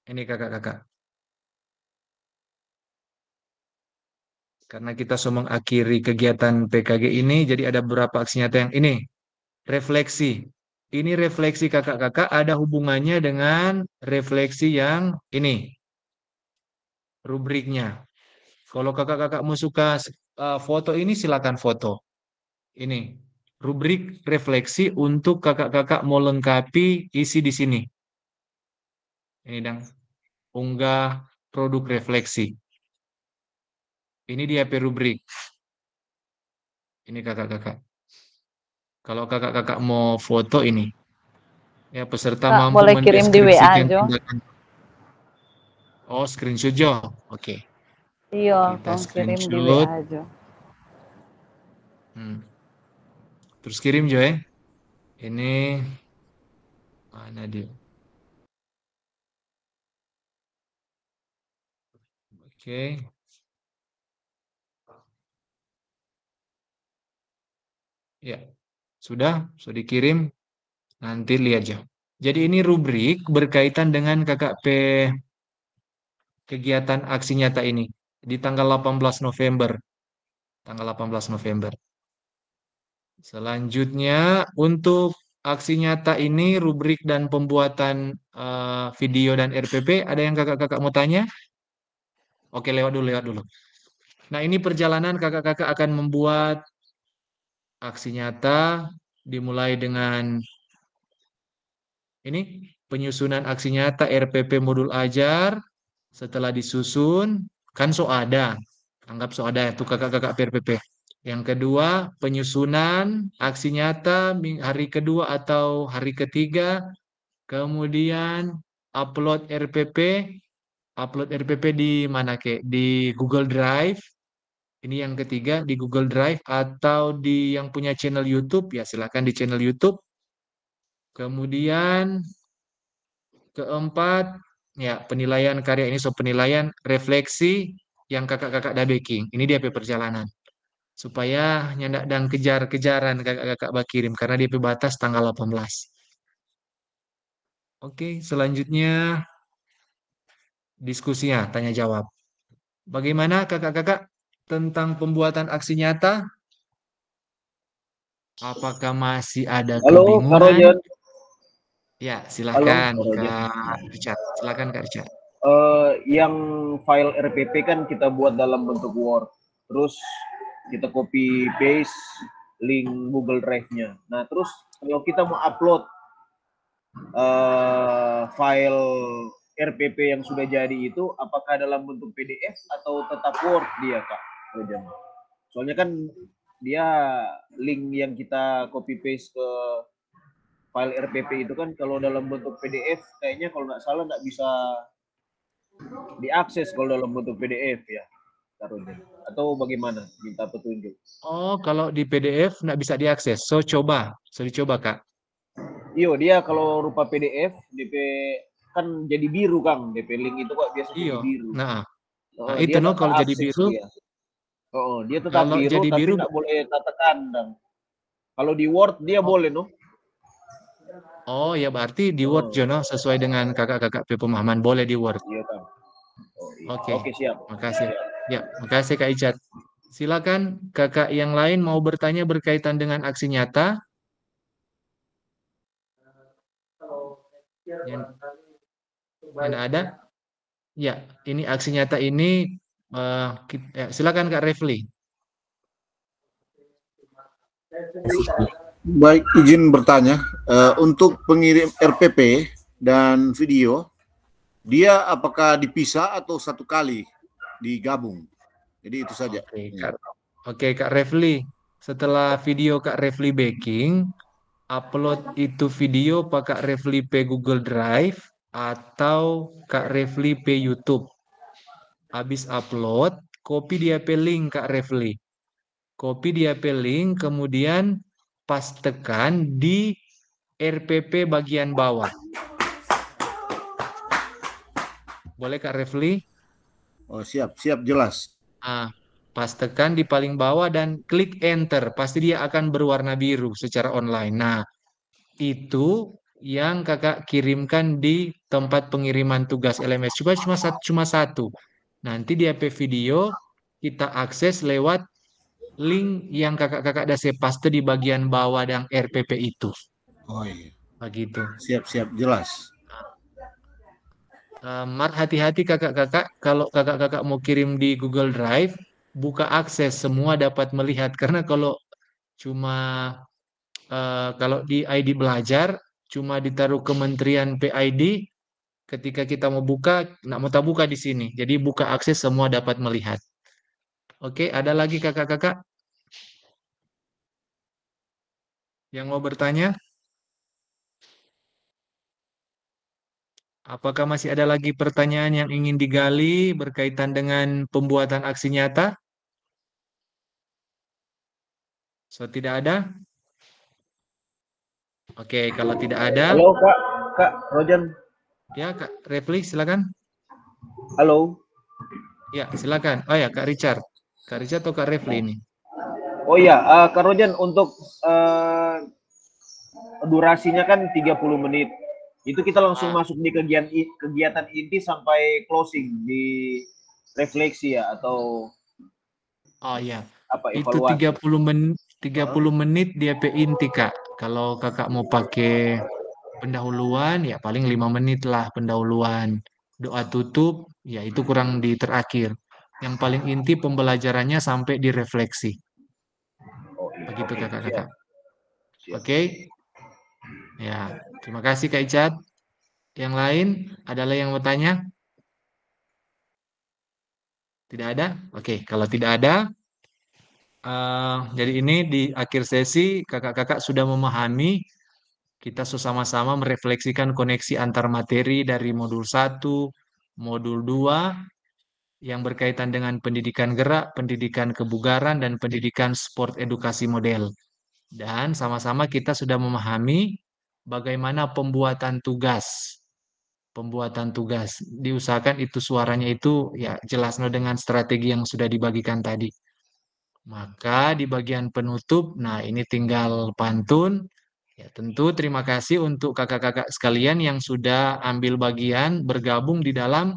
Ini kakak-kakak. Karena kita semua mengakhiri kegiatan PKG ini, jadi ada beberapa aksi nyata yang ini. Refleksi. Ini refleksi kakak-kakak ada hubungannya dengan refleksi yang ini. Rubriknya. Kalau kakak-kakak mau suka foto ini, silakan foto. Ini. Rubrik refleksi untuk kakak-kakak mau lengkapi isi di sini. Ini dang. Unggah produk refleksi. Ini dia rubrik. Ini kakak-kakak. Kalau kakak-kakak mau foto ini. Ya, peserta Kak, mampu boleh kirim di WA, mendeskripsikan Jo? tindakan. Oh, screenshot, Jo. Oke. Iya, Kita tolong kirim di screenshot. WA, Jo. Terus kirim, Jo, ya. Ini mana dia? Oke. Ya, sudah dikirim. Nanti lihat, Jo. Jadi ini rubrik berkaitan dengan KKP kegiatan aksi nyata ini di tanggal 18 November. Tanggal 18 November. Selanjutnya untuk aksi nyata ini rubrik dan pembuatan video dan RPP, ada yang kakak-kakak mau tanya? Oke, lewat dulu. Nah, ini perjalanan kakak-kakak akan membuat aksi nyata dimulai dengan ini penyusunan aksi nyata RPP modul ajar. Setelah disusun, kan ada. Anggap ada itu kakak-kakak RPP. Yang kedua, penyusunan aksi nyata hari kedua atau hari ketiga. Kemudian upload RPP. Upload RPP di mana, Kek? Di Google Drive. Ini yang ketiga, di Google Drive atau di yang punya channel YouTube, ya silakan di channel YouTube. Kemudian keempat, ya penilaian karya ini, penilaian refleksi yang kakak-kakak da baking. Ini dia perjalanan. Supaya nyandak dan kejar-kejaran kakak-kakak bakirim karena dia batas tanggal 18. Oke, selanjutnya diskusinya, tanya jawab. Bagaimana kakak-kakak tentang pembuatan aksi nyata? Apakah masih ada Halo, Kak kebingungan? Rojan. Ya, Halo, silakan Kak Rojan. Kak Richard. Silakan Kak Richard. Yang file RPP kan kita buat dalam bentuk Word. Terus kita copy paste link Google Drive-nya. Nah, terus kalau kita mau upload file RPP yang sudah jadi itu, apakah dalam bentuk PDF atau tetap Word dia, Kak Rojan? Soalnya kan dia link yang kita copy paste ke file RPP itu kan kalau dalam bentuk PDF kayaknya kalau nggak salah nggak bisa diakses kalau dalam bentuk PDF ya, atau bagaimana? Minta petunjuk. Oh, kalau di PDF nggak bisa diakses. Dicoba Kak. Iyo, dia kalau rupa PDF, DP kan jadi biru, Kang. DP link itu kok biasa jadi biru. Nah, Dia itu tak kalau jadi akses biru. dia. Dia tetap Kalau biru, jadi tapi biru, nggak boleh tata kandang. Kalau di Word dia boleh, no? Oh ya, berarti di Word, Jono, sesuai dengan kakak-kakak pemahaman boleh di Word. Iya, Kang. Oke, Oke, siap. makasih. Ya, makasih Kak Icat. Silakan kakak yang lain mau bertanya berkaitan dengan aksi nyata. Yang ada? Ya, ini aksi nyata ini. Silakan Kak Refli. Baik, izin bertanya, untuk pengirim RPP dan video, dia apakah dipisah atau satu kali digabung? Jadi itu saja. Oke, Kak Refli. setelah video Kak Refli backing, upload itu video pakai Refli pe Google Drive atau Kak Refli pe YouTube. Habis upload, copy dia pe link Kak Refli. Copy dia pe link, kemudian pastekan di RPP bagian bawah. Boleh Kak Refli? Oh, siap, jelas. Pastekan di paling bawah dan klik enter. Pasti dia akan berwarna biru secara online. Nah, itu yang kakak kirimkan di tempat pengiriman tugas LMS. Cuma satu. Nanti di AP video kita akses lewat link yang kakak-kakak udah saya paste di bagian bawah dan RPP itu. Oh iya. Begitu. Siap, jelas. Hati-hati kakak-kakak, kalau kakak-kakak mau kirim di Google Drive, buka akses, semua dapat melihat. Karena kalau cuma kalau di ID belajar, cuma ditaruh Kementerian PID, ketika kita mau buka, nggak mau tak buka di sini. Jadi buka akses, semua dapat melihat. Oke, ada lagi kakak-kakak yang mau bertanya? Apakah masih ada lagi pertanyaan yang ingin digali berkaitan dengan pembuatan aksi nyata? So, tidak ada? Oke, kalau tidak ada, Halo Kak Rojan. ya Kak Refli, silakan. Halo. Ya, silakan. Oh ya, Kak Richard. Kak Richard atau Kak Refli ini? Oh iya, Kak Rojan, untuk durasinya kan 30 menit. Itu kita langsung masuk di kegiatan inti sampai closing di refleksi ya, atau Oh ya, apa itu evaluasi. 30 menit dia inti Kak. Kalau kakak mau pakai pendahuluan, ya paling 5 menit lah pendahuluan. Doa tutup, ya itu kurang di terakhir. Yang paling inti pembelajarannya sampai di refleksi. Oh, iya. Begitu Oke, kakak-kakak. siap. Oke? Ya, terima kasih Kak Icat. Yang lain, adalah yang mau tanya? Tidak ada? Oke, kalau tidak ada, jadi ini di akhir sesi kakak-kakak sudah memahami, kita sama-sama merefleksikan koneksi antar materi dari modul 1, modul 2 yang berkaitan dengan pendidikan gerak, pendidikan kebugaran, dan pendidikan sport edukasi model. Dan sama-sama kita sudah memahami bagaimana pembuatan tugas. Pembuatan tugas. Diusahakan itu suaranya itu ya jelas dengan strategi yang sudah dibagikan tadi. Maka di bagian penutup, nah ini tinggal pantun. Ya tentu terima kasih untuk kakak-kakak sekalian yang sudah ambil bagian bergabung di dalam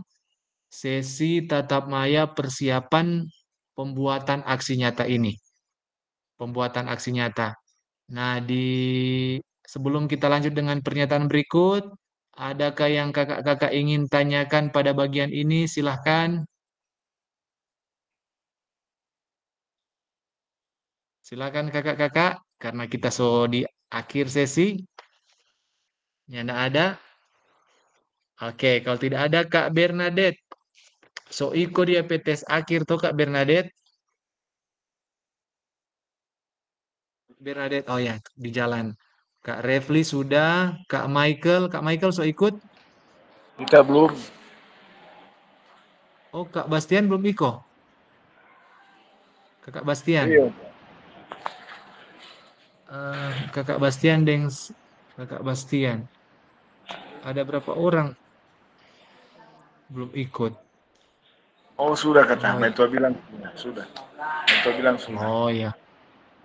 sesi tatap maya persiapan pembuatan aksi nyata ini. Pembuatan aksi nyata. Nah, sebelum kita lanjut dengan pernyataan berikut, adakah yang kakak-kakak ingin tanyakan pada bagian ini? Silahkan. Silakan kakak-kakak, karena kita di akhir sesi. Ya, enggak ada. Oke, kalau tidak ada Kak Bernadette. So, ikut dia PTS akhir tuh Kak Bernadette. Bernadette, oh ya, di jalan. Kak Refli sudah, Kak Michael so ikut. Kita belum. Oh, Kak Bastian belum ikut. Kakak Bastian. Iya. Kakak Bastian, Kakak Bastian. Ada berapa orang belum ikut? Oh sudah kata, Oh, Mentua bilang sudah. Mentua bilang sudah. oh ya,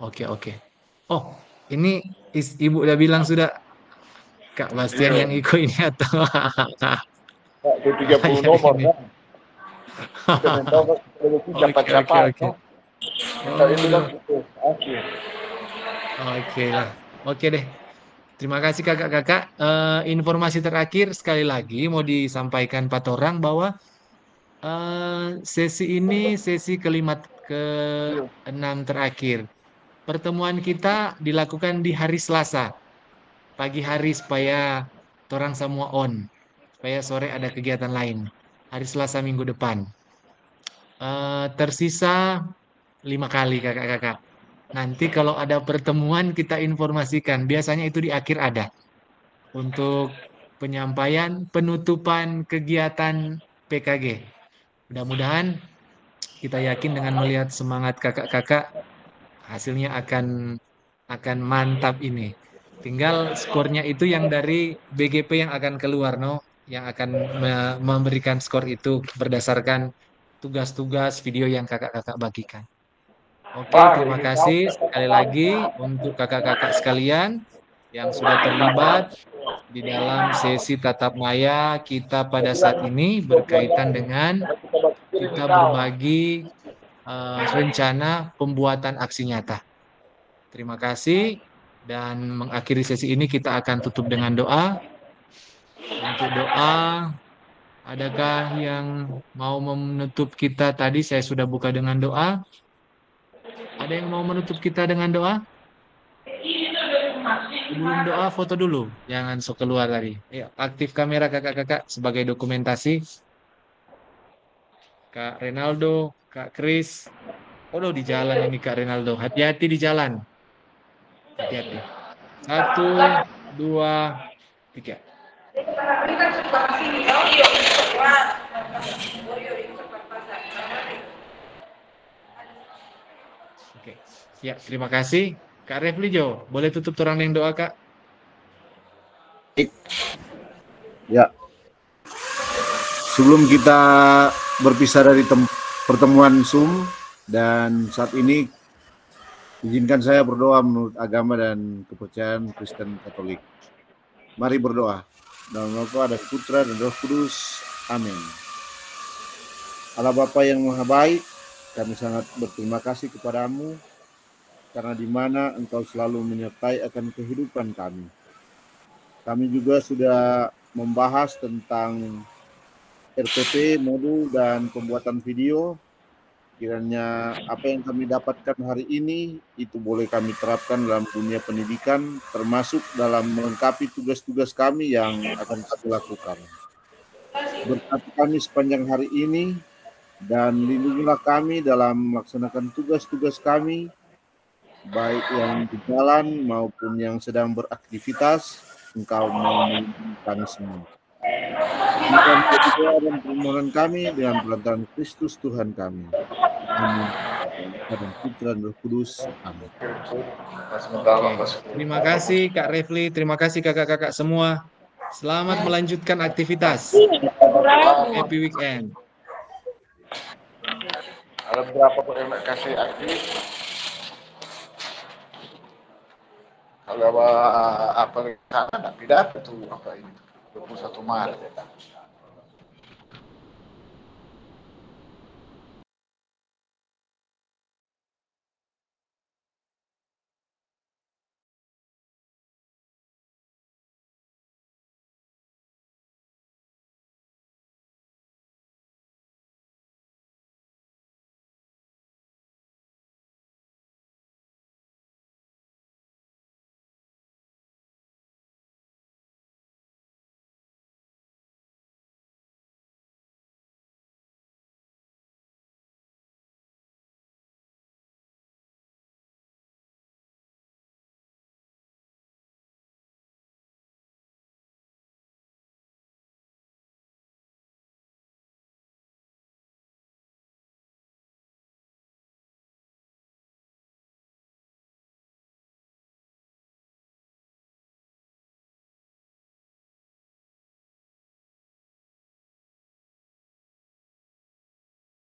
oke. Oh, ini ibu udah bilang sudah Kak Bastian Iya. yang ikut ini atau Pak, itu 30 ya nomor ini. kan. Kita mentua itu dapat siapa? Oke. Kita itu kan Oh, itu akhir. oke lah. Oke deh. Terima kasih kakak-kakak. Informasi terakhir sekali lagi mau disampaikan Pak Torang bahwa sesi ini sesi ke-6 terakhir. Pertemuan kita dilakukan di hari Selasa, pagi hari supaya orang semua on, supaya sore ada kegiatan lain. Hari Selasa minggu depan. Tersisa 5 kali kakak-kakak. Nanti kalau ada pertemuan kita informasikan. Biasanya itu di akhir ada. Untuk penyampaian penutupan kegiatan PKG. Mudah-mudahan kita yakin dengan melihat semangat kakak-kakak hasilnya akan mantap ini. Tinggal skornya itu yang dari BGP yang akan keluar, no, yang akan memberikan skor itu berdasarkan tugas-tugas video yang kakak-kakak bagikan. Oke, terima kasih sekali lagi untuk kakak-kakak sekalian yang sudah terlibat di dalam sesi tatap maya kita pada saat ini berkaitan dengan kita berbagi rencana pembuatan aksi nyata. Terima kasih dan mengakhiri sesi ini kita akan tutup dengan doa. Untuk doa, adakah yang mau menutup kita tadi? Saya sudah buka dengan doa. Ada yang mau menutup kita dengan doa? Sebelum doa, foto dulu. Jangan sok keluar tadi. Ayo, aktif kamera kakak-kakak sebagai dokumentasi. Kak Renaldo, Kak Kris. Oh, di jalan ini Kak Renaldo. Hati-hati di jalan. Hati-hati. 1, 2, 3. Oke. Ya, terima kasih. Kak Refli Jo, boleh tutup torang yang doa, Kak? Ya. Sebelum kita berpisah dari pertemuan Zoom dan saat ini izinkan saya berdoa menurut agama dan kepercayaan Kristen Katolik. Mari berdoa. Dalam nama Bapa dan Putra dan Roh Kudus. Amin. Allah Bapa yang Maha Baik, kami sangat berterima kasih kepadamu karena di mana Engkau selalu menyertai akan kehidupan kami. Kami juga sudah membahas tentang RPP, modul, dan pembuatan video. Kiranya apa yang kami dapatkan hari ini itu boleh kami terapkan dalam dunia pendidikan, termasuk dalam melengkapi tugas-tugas kami yang akan kami lakukan. Berkati kami sepanjang hari ini dan lindungilah kami dalam melaksanakan tugas-tugas kami, baik yang di jalan maupun yang sedang beraktivitas. Engkau mau melindungi kami semua. Bukan doa dan permohonan kami dengan perantaraan Kristus Tuhan kami. Amin. Dan Putra dan Roh Kudus. Amin. Oke. Terima kasih Kak Refli, terima kasih kakak-kakak semua. Selamat melanjutkan aktivitas. Happy weekend. Ada berapa yang nak kasih aktif? Kalau apa nih sana nak pidato tuh apa ini 21 Maret.